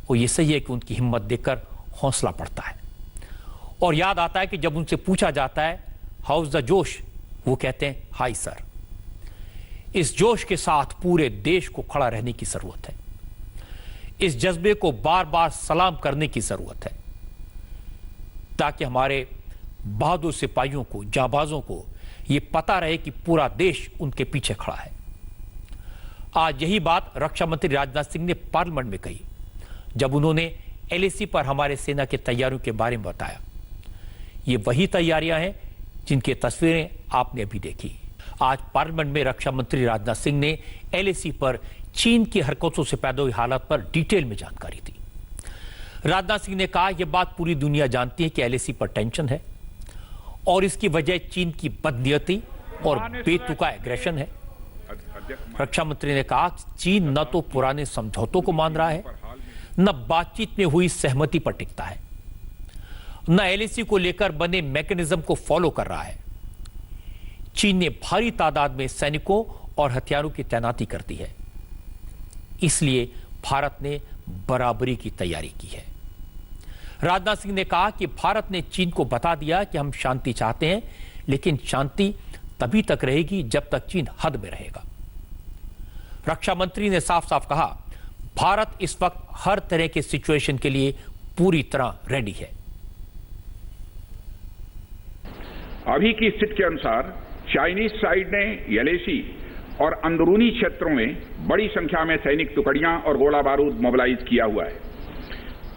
[SPEAKER 1] और यह सही है कि उनकी हिम्मत देखकर हौसला बढ़ता है और याद आता है कि जब उनसे पूछा जाता है हाउ इज द जोश, वो कहते हैं हाई सर। इस जोश के साथ पूरे देश को खड़ा रहने की जरूरत है। इस जज्बे को बार बार सलाम करने की जरूरत है ताकि हमारे बहादुर सिपाहियों को, जांबाजों को यह पता रहे कि पूरा देश उनके पीछे खड़ा है। आज यही बात रक्षा मंत्री राजनाथ सिंह ने पार्लियामेंट में कही जब उन्होंने LAC पर हमारे सेना की तैयारियों के बारे में बताया। ये वही तैयारियां हैं जिनकी तस्वीरें आपने अभी देखी। आज पार्लियामेंट में रक्षा मंत्री राजनाथ सिंह ने LAC पर चीन की हरकतों से पैदा हुई हालत पर डिटेल में जानकारी दी। राजनाथ सिंह ने कहा, यह बात पूरी दुनिया जानती है कि LAC पर टेंशन है और इसकी वजह चीन की बदनीयती और बेतुका एग्रेशन है। रक्षा मंत्री ने कहा, चीन न तो पुराने समझौतों को मान रहा है, न बातचीत में हुई सहमति पर टिकता है, न LAC को लेकर बने मैकेनिज्म को फॉलो कर रहा है। चीन ने भारी तादाद में सैनिकों और हथियारों की तैनाती कर दी है, इसलिए भारत ने बराबरी की तैयारी की है। राजनाथ सिंह ने कहा कि भारत ने चीन को बता दिया कि हम शांति चाहते हैं, लेकिन शांति तभी तक रहेगी जब तक चीन हद में रहेगा। रक्षा मंत्री ने साफ साफ कहा, भारत इस वक्त हर तरह के सिचुएशन के लिए पूरी तरह रेडी है।
[SPEAKER 8] अभी की स्थिति के अनुसार चाइनीज साइड ने LAC और अंदरूनी क्षेत्रों में बड़ी संख्या में सैनिक टुकड़ियां और गोला बारूद मोबिलाइज किया हुआ है।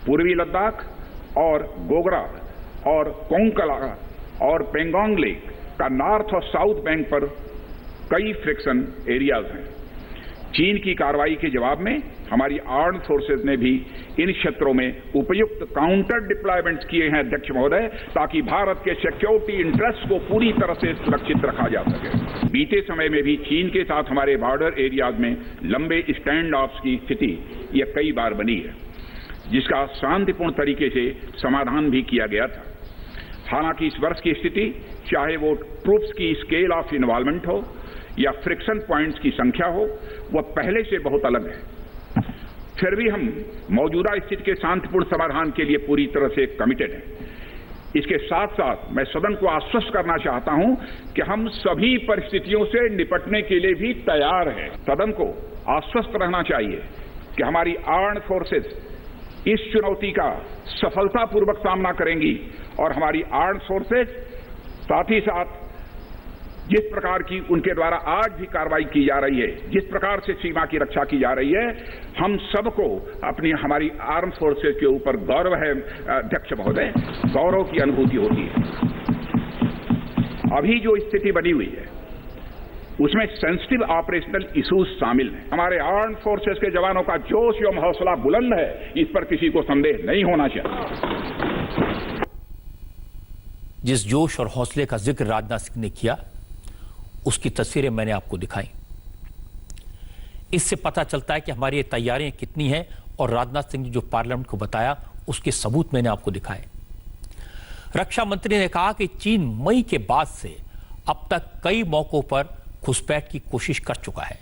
[SPEAKER 8] पूर्वी लद्दाख और गोगरा और कोंकला और पेंगोंग लेक का नॉर्थ और साउथ बैंक पर कई फ्रिक्शन एरियाज हैं। चीन की कार्रवाई के जवाब में हमारी आर्म फोर्सेज ने भी इन क्षेत्रों में उपयुक्त काउंटर डिप्लॉयमेंट्स किए हैं अध्यक्ष महोदय, ताकि भारत के सिक्योरिटी इंटरेस्ट को पूरी तरह से सुरक्षित रखा जा सके। बीते समय में भी चीन के साथ हमारे बॉर्डर एरियाज में लंबे स्टैंड ऑफ्स की स्थिति यह कई बार बनी है, जिसका शांतिपूर्ण तरीके से समाधान भी किया गया था। हालांकि इस वर्ष की स्थिति, चाहे वो ट्रूप्स की स्केल ऑफ इन्वॉल्वमेंट हो या फ्रिक्शन पॉइंट्स की संख्या हो, वह पहले से बहुत अलग है। फिर भी हम मौजूदा स्थिति के शांतिपूर्ण समाधान के लिए पूरी तरह से कमिटेड हैं। इसके साथ साथ मैं सदन को आश्वस्त करना चाहता हूं कि हम सभी परिस्थितियों से निपटने के लिए भी तैयार हैं। सदन को आश्वस्त रहना चाहिए कि हमारी आर्म्ड फोर्सेस इस चुनौती का सफलतापूर्वक सामना करेंगी और हमारी आर्म्ड फोर्सेस साथ ही साथ जिस प्रकार की उनके द्वारा आज भी कार्रवाई की जा रही है, जिस प्रकार से सीमा की रक्षा की जा रही है, हम सबको अपनी हमारी आर्म फोर्सेज के ऊपर गौरव है अध्यक्ष महोदय, गौरव की अनुभूति होती है। अभी जो स्थिति बनी हुई है उसमें सेंसिटिव ऑपरेशनल इश्यूज शामिल हैं। हमारे आर्म फोर्सेज के जवानों का जोश एवं हौसला बुलंद है, इस पर किसी को संदेह नहीं होना चाहिए।
[SPEAKER 1] जिस जोश और हौसले का जिक्र राजनाथ सिंह ने किया, उसकी तस्वीरें मैंने आपको दिखाई। इससे पता चलता है कि हमारी ये तैयारियां कितनी हैं, और राजनाथ सिंह ने जो पार्लियामेंट को बताया उसके सबूत मैंने आपको दिखाए। रक्षा मंत्री ने कहा कि चीन मई के बाद से अब तक कई मौकों पर घुसपैठ की कोशिश कर चुका है।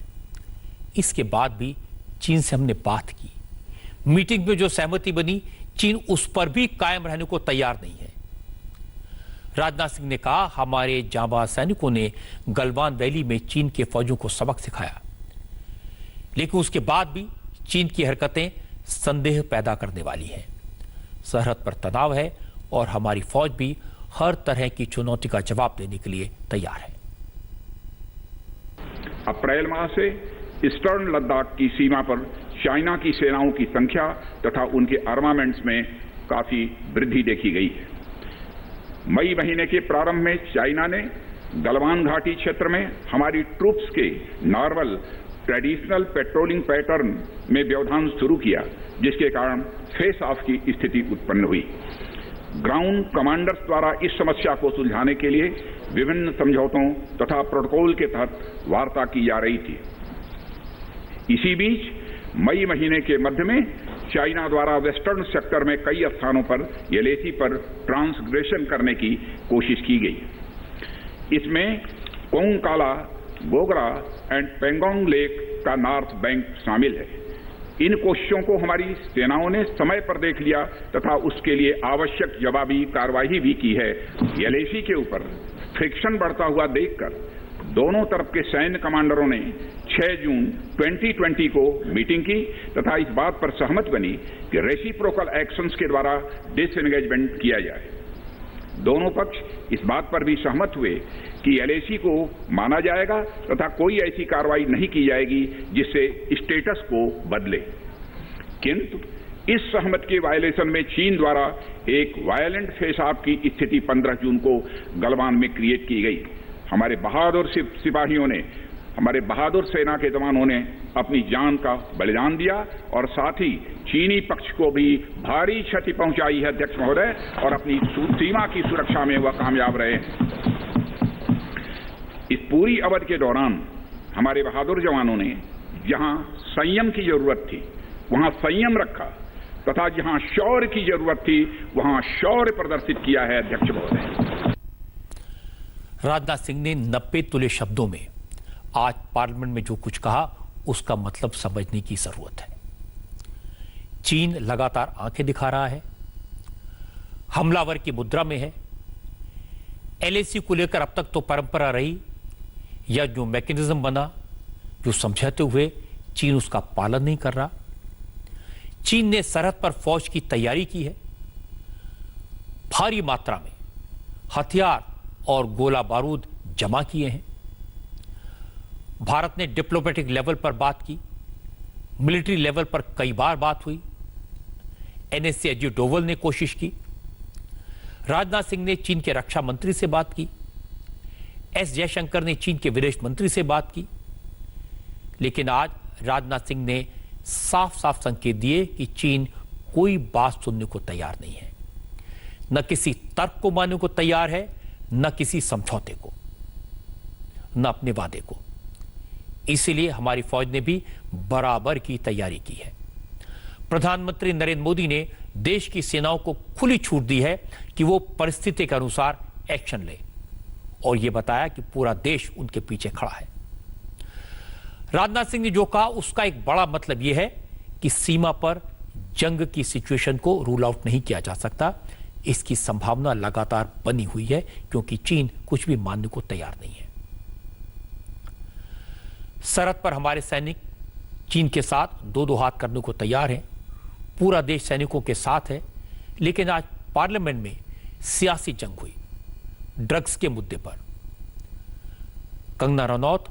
[SPEAKER 1] इसके बाद भी चीन से हमने बात की, मीटिंग में जो सहमति बनी, चीन उस पर भी कायम रहने को तैयार नहीं है। राजनाथ सिंह ने कहा, हमारे जांबाज सैनिकों ने गलवान वैली में चीन के फौजों को सबक सिखाया, लेकिन उसके बाद भी चीन की हरकतें संदेह पैदा करने वाली हैं। सरहद पर तनाव है और हमारी फौज भी हर तरह की चुनौती का जवाब देने के लिए तैयार है।
[SPEAKER 8] अप्रैल माह से ईस्टर्न लद्दाख की सीमा पर चाइना की सेनाओं की संख्या तथा उनके आर्मामेंट्स में काफी वृद्धि देखी गई है। मई महीने के प्रारंभ में चाइना ने गलवान घाटी क्षेत्र में हमारी ट्रूप्स के नॉर्मल ट्रेडिशनल पेट्रोलिंग पैटर्न में व्यवधान शुरू किया, जिसके कारण फेस ऑफ की स्थिति उत्पन्न हुई। ग्राउंड कमांडर्स द्वारा इस समस्या को सुलझाने के लिए विभिन्न समझौतों तथा प्रोटोकॉल के तहत वार्ता की जा रही थी। इसी बीच मई महीने के मध्य में चाइना द्वारा वेस्टर्न सेक्टर में कई स्थानों पर एलएसी पर ट्रांसग्रेशन करने की कोशिश की गई। इसमें कोंगकाला, गोगरा एंड पेंगोंग लेक का नॉर्थ बैंक शामिल है। इन कोशिशों को हमारी सेनाओं ने समय पर देख लिया तथा उसके लिए आवश्यक जवाबी कार्रवाई भी की है। एलएसी के ऊपर फ्रिक्शन बढ़ता हुआ देखकर दोनों तरफ के सैन्य कमांडरों ने 6 जून 2020 को मीटिंग की तथा इस बात पर सहमत बनी कि रेसिप्रोकल एक्शंस के द्वारा डिसएंगेजमेंट किया जाए। दोनों पक्ष इस बात पर भी सहमत हुए कि एलएसी को माना जाएगा तथा कोई ऐसी कार्रवाई नहीं की जाएगी जिससे स्टेटस को बदले। किंतु इस सहमति के वायलेशन में चीन द्वारा एक वायलेंट फेस ऑफ की स्थिति 15 जून को गलवान में क्रिएट की गई। हमारे बहादुर सिपाहियों ने, हमारे बहादुर सेना के जवानों ने अपनी जान का बलिदान दिया और साथ ही चीनी पक्ष को भी भारी क्षति पहुंचाई है अध्यक्ष महोदय, और अपनी सीमा की सुरक्षा में वह कामयाब रहे। इस पूरी अवधि के दौरान हमारे बहादुर जवानों ने जहां संयम की जरूरत थी वहां संयम रखा तथा जहां शौर्य की जरूरत थी वहां शौर्य प्रदर्शित किया है अध्यक्ष महोदय।
[SPEAKER 1] राजनाथ सिंह ने 90 तुले शब्दों में आज पार्लियामेंट में जो कुछ कहा उसका मतलब समझने की जरूरत है। चीन लगातार आंखें दिखा रहा है, हमलावर की मुद्रा में है। एलएसी को लेकर अब तक तो परंपरा रही या जो मैकेनिज्म बना, जो समझाते हुए चीन उसका पालन नहीं कर रहा। चीन ने सरहद पर फौज की तैयारी की है, भारी मात्रा में हथियार और गोला बारूद जमा किए हैं। भारत ने डिप्लोमेटिक लेवल पर बात की, मिलिट्री लेवल पर कई बार बात हुई। एनएससी अजीत डोवल ने कोशिश की, राजनाथ सिंह ने चीन के रक्षा मंत्री से बात की, एस जयशंकर ने चीन के विदेश मंत्री से बात की। लेकिन आज राजनाथ सिंह ने साफ साफ संकेत दिए कि चीन कोई बात सुनने को तैयार नहीं है, न किसी तर्क को मानने को तैयार है, न किसी समझौते को, न अपने वादे को। इसीलिए हमारी फौज ने भी बराबर की तैयारी की है। प्रधानमंत्री नरेंद्र मोदी ने देश की सेनाओं को खुली छूट दी है कि वो परिस्थिति के अनुसार एक्शन ले, और यह बताया कि पूरा देश उनके पीछे खड़ा है। राजनाथ सिंह ने जो कहा उसका एक बड़ा मतलब यह है कि सीमा पर जंग की सिचुएशन को रूल आउट नहीं किया जा सकता। इसकी संभावना लगातार बनी हुई है क्योंकि चीन कुछ भी मानने को तैयार नहीं है। सरहद पर हमारे सैनिक चीन के साथ दो दो हाथ करने को तैयार हैं। पूरा देश सैनिकों के साथ है। लेकिन आज पार्लियामेंट में सियासी जंग हुई ड्रग्स के मुद्दे पर। कंगना रनौत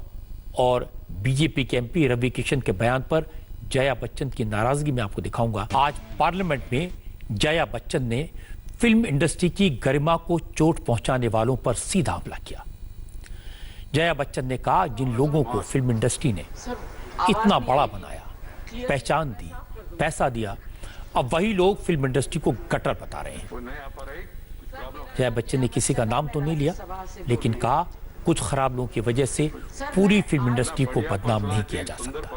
[SPEAKER 1] और बीजेपी के एमपी रवि किशन के बयान पर जया बच्चन की नाराजगी मैं आपको दिखाऊंगा। आज पार्लियामेंट में जया बच्चन ने फिल्म इंडस्ट्री की गरिमा को चोट पहुंचाने वालों पर सीधा हमला किया। जया बच्चन ने कहा, जिन लोगों को फिल्म इंडस्ट्री ने इतना बड़ा बनाया, पहचान दी, पैसा दिया, अब वही लोग फिल्म इंडस्ट्री को गटर बता रहे हैं। जया बच्चन ने किसी का नाम तो नहीं लिया, लेकिन कहा कुछ खराब लोगों की वजह से पूरी फिल्म इंडस्ट्री को बदनाम नहीं किया जा सकता।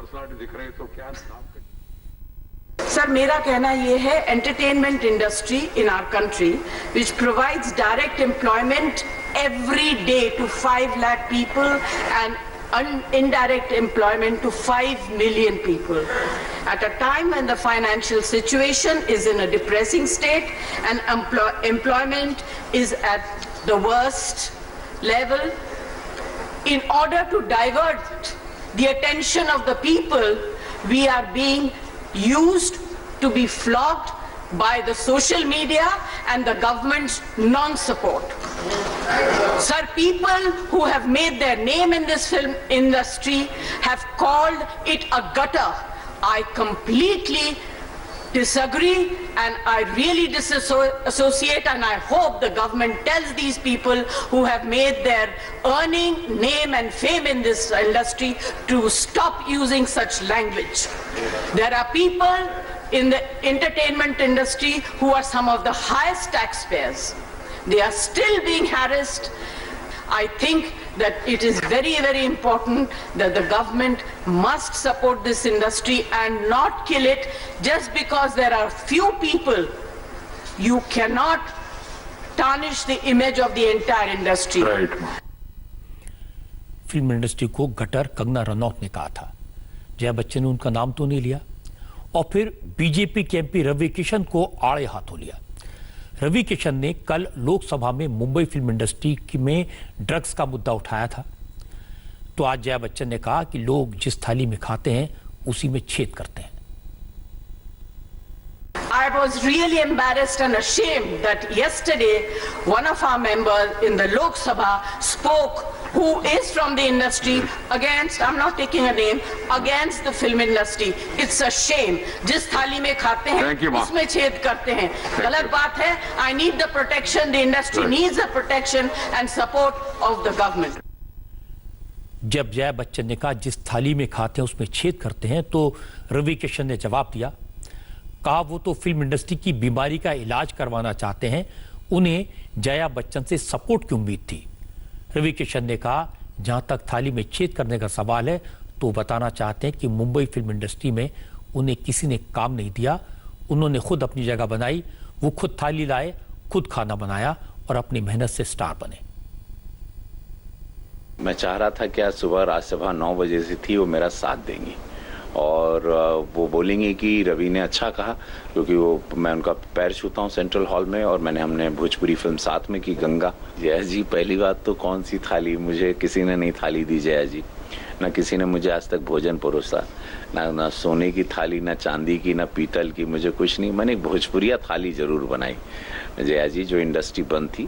[SPEAKER 9] सर, मेरा कहना यह है, entertainment industry in our country which provides direct employment every day to 5 lakh people and indirect employment to 5 million people. At a time when the financial situation is in a depressing state and employment is at the worst level, in order to divert the attention of the people, we are being used to be flogged by the social media and the government's non-support. Sir, people who have made their name in this film industry have called it a gutter. I completely disagree and I really disassociate, and I hope the government tells these people who have made their earning, name and fame in this industry to stop using such language. There are people in the entertainment industry who are some of the highest taxpayers. They are still being harassed. I think that it is very, very important that the government must support this industry and not kill it just because there are few people. You cannot tarnish the image of the entire industry.
[SPEAKER 8] Right.
[SPEAKER 1] Film industry को gutter Kangana Ranaut ने कहा था। जया बच्चन ने उनका नाम तो नहीं लिया और फिर बीजेपी के एमपी रवि किशन को आड़े हाथों लिया। रवि किशन ने कल लोकसभा में मुंबई फिल्म इंडस्ट्री में ड्रग्स का मुद्दा उठाया था, तो आज जया बच्चन ने कहा कि लोग जिस थाली में खाते हैं उसी में छेद करते हैं।
[SPEAKER 9] I was really embarrassed and ashamed that yesterday one of our members in the Lok Sabha spoke, who is from the industry, against, I'm not taking a name, against the film industry. It's a shame. जिस थाली में खाते हैं उसमें छेद करते हैं, गलत बात है। I need the protection, the industry needs the protection and support of the government.
[SPEAKER 1] जब जया बच्चन ने कहा जिस थाली में खाते हैं उसमें छेद करते हैं, तो रवि किशन ने जवाब दिया, कहा वो तो फिल्म इंडस्ट्री की बीमारी का इलाज करवाना चाहते हैं, उन्हें जया बच्चन से सपोर्ट की उम्मीद थी। रवि किशन ने कहा जहां तक थाली में छेद करने का सवाल है तो बताना चाहते हैं कि मुंबई फिल्म इंडस्ट्री में उन्हें किसी ने काम नहीं दिया, उन्होंने खुद अपनी जगह बनाई, वो खुद थाली लाए, खुद खाना बनाया और अपनी मेहनत से स्टार बने।
[SPEAKER 10] मैं चाह रहा था कि आज सुबह राज्यसभा 9 बजे से थी, वो मेरा साथ देंगी और वो बोलेंगे कि रवि ने अच्छा कहा, क्योंकि वो मैं उनका पैर छूता हूँ सेंट्रल हॉल में और हमने भोजपुरी फिल्म साथ में की गंगा। जया जी, पहली बात तो कौन सी थाली, मुझे किसी ने नहीं थाली दी जया जी, ना किसी ने मुझे आज तक भोजन परोसा, ना सोने की थाली, ना चांदी की, ना पीतल की, मुझे कुछ नहीं। मैंने एक भोजपुरिया थाली जरूर बनाई जया जी। जो इंडस्ट्री बंद थी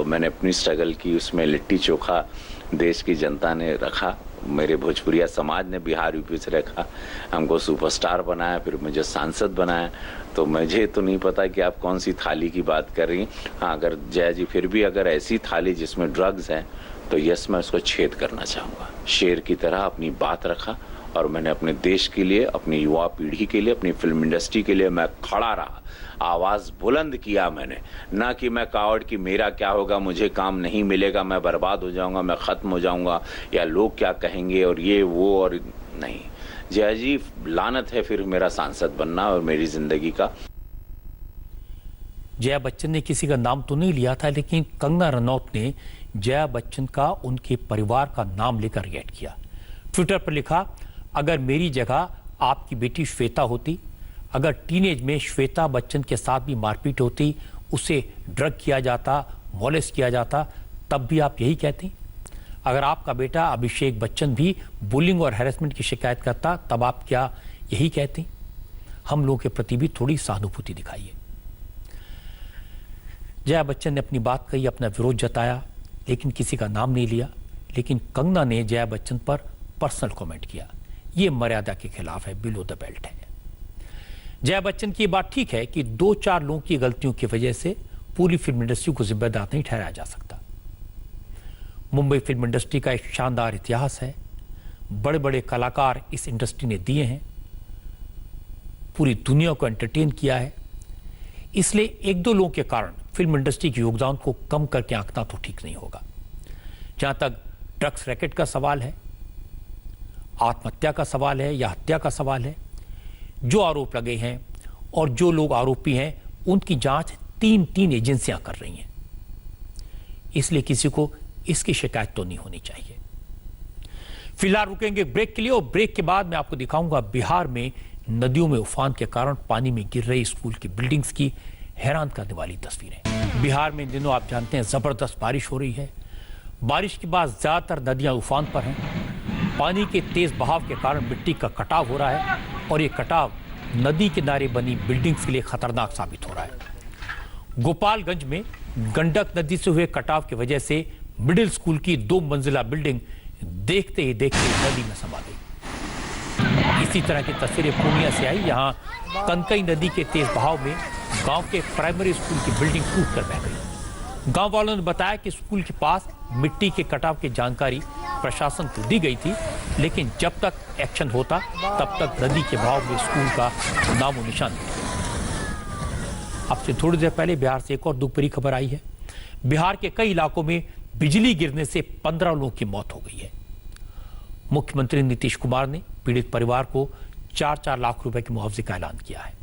[SPEAKER 10] मैंने अपनी स्ट्रगल की, उसमें लिट्टी चोखा देश की जनता ने रखा, मेरे भोजपुरिया समाज ने बिहार यूपी से रखा, हमको सुपरस्टार बनाया, फिर मुझे सांसद बनाया। तो मुझे तो नहीं पता कि आप कौन सी थाली की बात कर रही हैं। हाँ, अगर जया जी फिर भी अगर ऐसी थाली जिसमें ड्रग्स हैं तो यस, मैं उसको छेद करना चाहूँगा। शेर की तरह अपनी बात रखा और मैंने अपने देश के लिए, अपनी युवा पीढ़ी के लिए, अपनी फिल्म इंडस्ट्री के लिए मैं खड़ा रहा, आवाज बुलंद किया मैंने, ना कि मैं कावड़ कि मेरा क्या होगा, मुझे काम नहीं मिलेगा, मैं बर्बाद हो जाऊंगा, मैं खत्म हो जाऊंगा, या लोग क्या कहेंगे और ये वो, और नहीं। जया जी, लानत है फिर मेरा सांसद बनना और मेरी जिंदगी का।
[SPEAKER 1] जया बच्चन ने किसी का नाम तो नहीं लिया था, लेकिन कंगना रनौत ने जया बच्चन का उनके परिवार का नाम लेकर रिएक्ट किया। ट्विटर पर लिखा, अगर मेरी जगह आपकी बेटी श्वेता होती, अगर टीनेज में श्वेता बच्चन के साथ भी मारपीट होती, उसे ड्रग किया जाता, मॉलेस्ट किया जाता, तब भी आप यही कहती? अगर आपका बेटा अभिषेक बच्चन भी बुलिंग और हैरेसमेंट की शिकायत करता, तब आप क्या यही कहती? हम लोगों के प्रति भी थोड़ी सहानुभूति दिखाइए। जया बच्चन ने अपनी बात कही, अपना विरोध जताया, लेकिन किसी का नाम नहीं लिया। लेकिन कंगना ने जया बच्चन पर पर्सनल कमेंट किया, यह मर्यादा के खिलाफ है, बिलो द बेल्ट है। जया बच्चन की बात ठीक है कि 2-4 लोगों की गलतियों की वजह से पूरी फिल्म इंडस्ट्री को जिम्मेदार नहीं ठहराया जा सकता। मुंबई फिल्म इंडस्ट्री का एक शानदार इतिहास है, बड़े बड़े कलाकार इस इंडस्ट्री ने दिए हैं, पूरी दुनिया को एंटरटेन किया है। इसलिए 1-2 लोगों के कारण फिल्म इंडस्ट्री के योगदान को कम करके आंकना तो ठीक नहीं होगा। जहां तक ड्रग्स रैकेट का सवाल है, आत्महत्या का सवाल है या हत्या का सवाल है, जो आरोप लगे हैं और जो लोग आरोपी हैं उनकी जांच 3 एजेंसियां कर रही हैं। इसलिए किसी को इसकी शिकायत तो नहीं होनी चाहिए। फिलहाल रुकेंगे ब्रेक के लिए और ब्रेक के बाद मैं आपको दिखाऊंगा बिहार में नदियों में उफान के कारण पानी में गिर रही स्कूल की बिल्डिंग्स की हैरान करने वाली तस्वीरें। बिहार में इन दिनों आप जानते हैं जबरदस्त बारिश हो रही है। बारिश के बाद ज्यादातर नदियां उफान पर हैं। पानी के तेज बहाव के कारण मिट्टी का कटाव हो रहा है और ये कटाव नदी किनारे बनी बिल्डिंग्स के लिए खतरनाक साबित हो रहा है। गोपालगंज में गंडक नदी से हुए कटाव की वजह से मिडिल स्कूल की 2 मंजिला बिल्डिंग देखते ही देखते नदी में समा गई। इस इसी तरह की तस्वीरें पूर्णिया से आई। यहाँ कनकई नदी के तेज बहाव में गांव के प्राइमरी स्कूल की बिल्डिंग टूट कर बह गई। गांव वालों ने बताया कि स्कूल के पास मिट्टी के कटाव की जानकारी प्रशासन को दी गई थी, लेकिन जब तक एक्शन होता तब तक नदी के बहाव में स्कूल का नामो निशान नहीं। अब से थोड़ी देर पहले बिहार से एक और दुख भरी खबर आई है। बिहार के कई इलाकों में बिजली गिरने से 15 लोगों की मौत हो गई है। मुख्यमंत्री नीतीश कुमार ने पीड़ित परिवार को 4-4 लाख रुपए के मुआवजे का ऐलान किया है।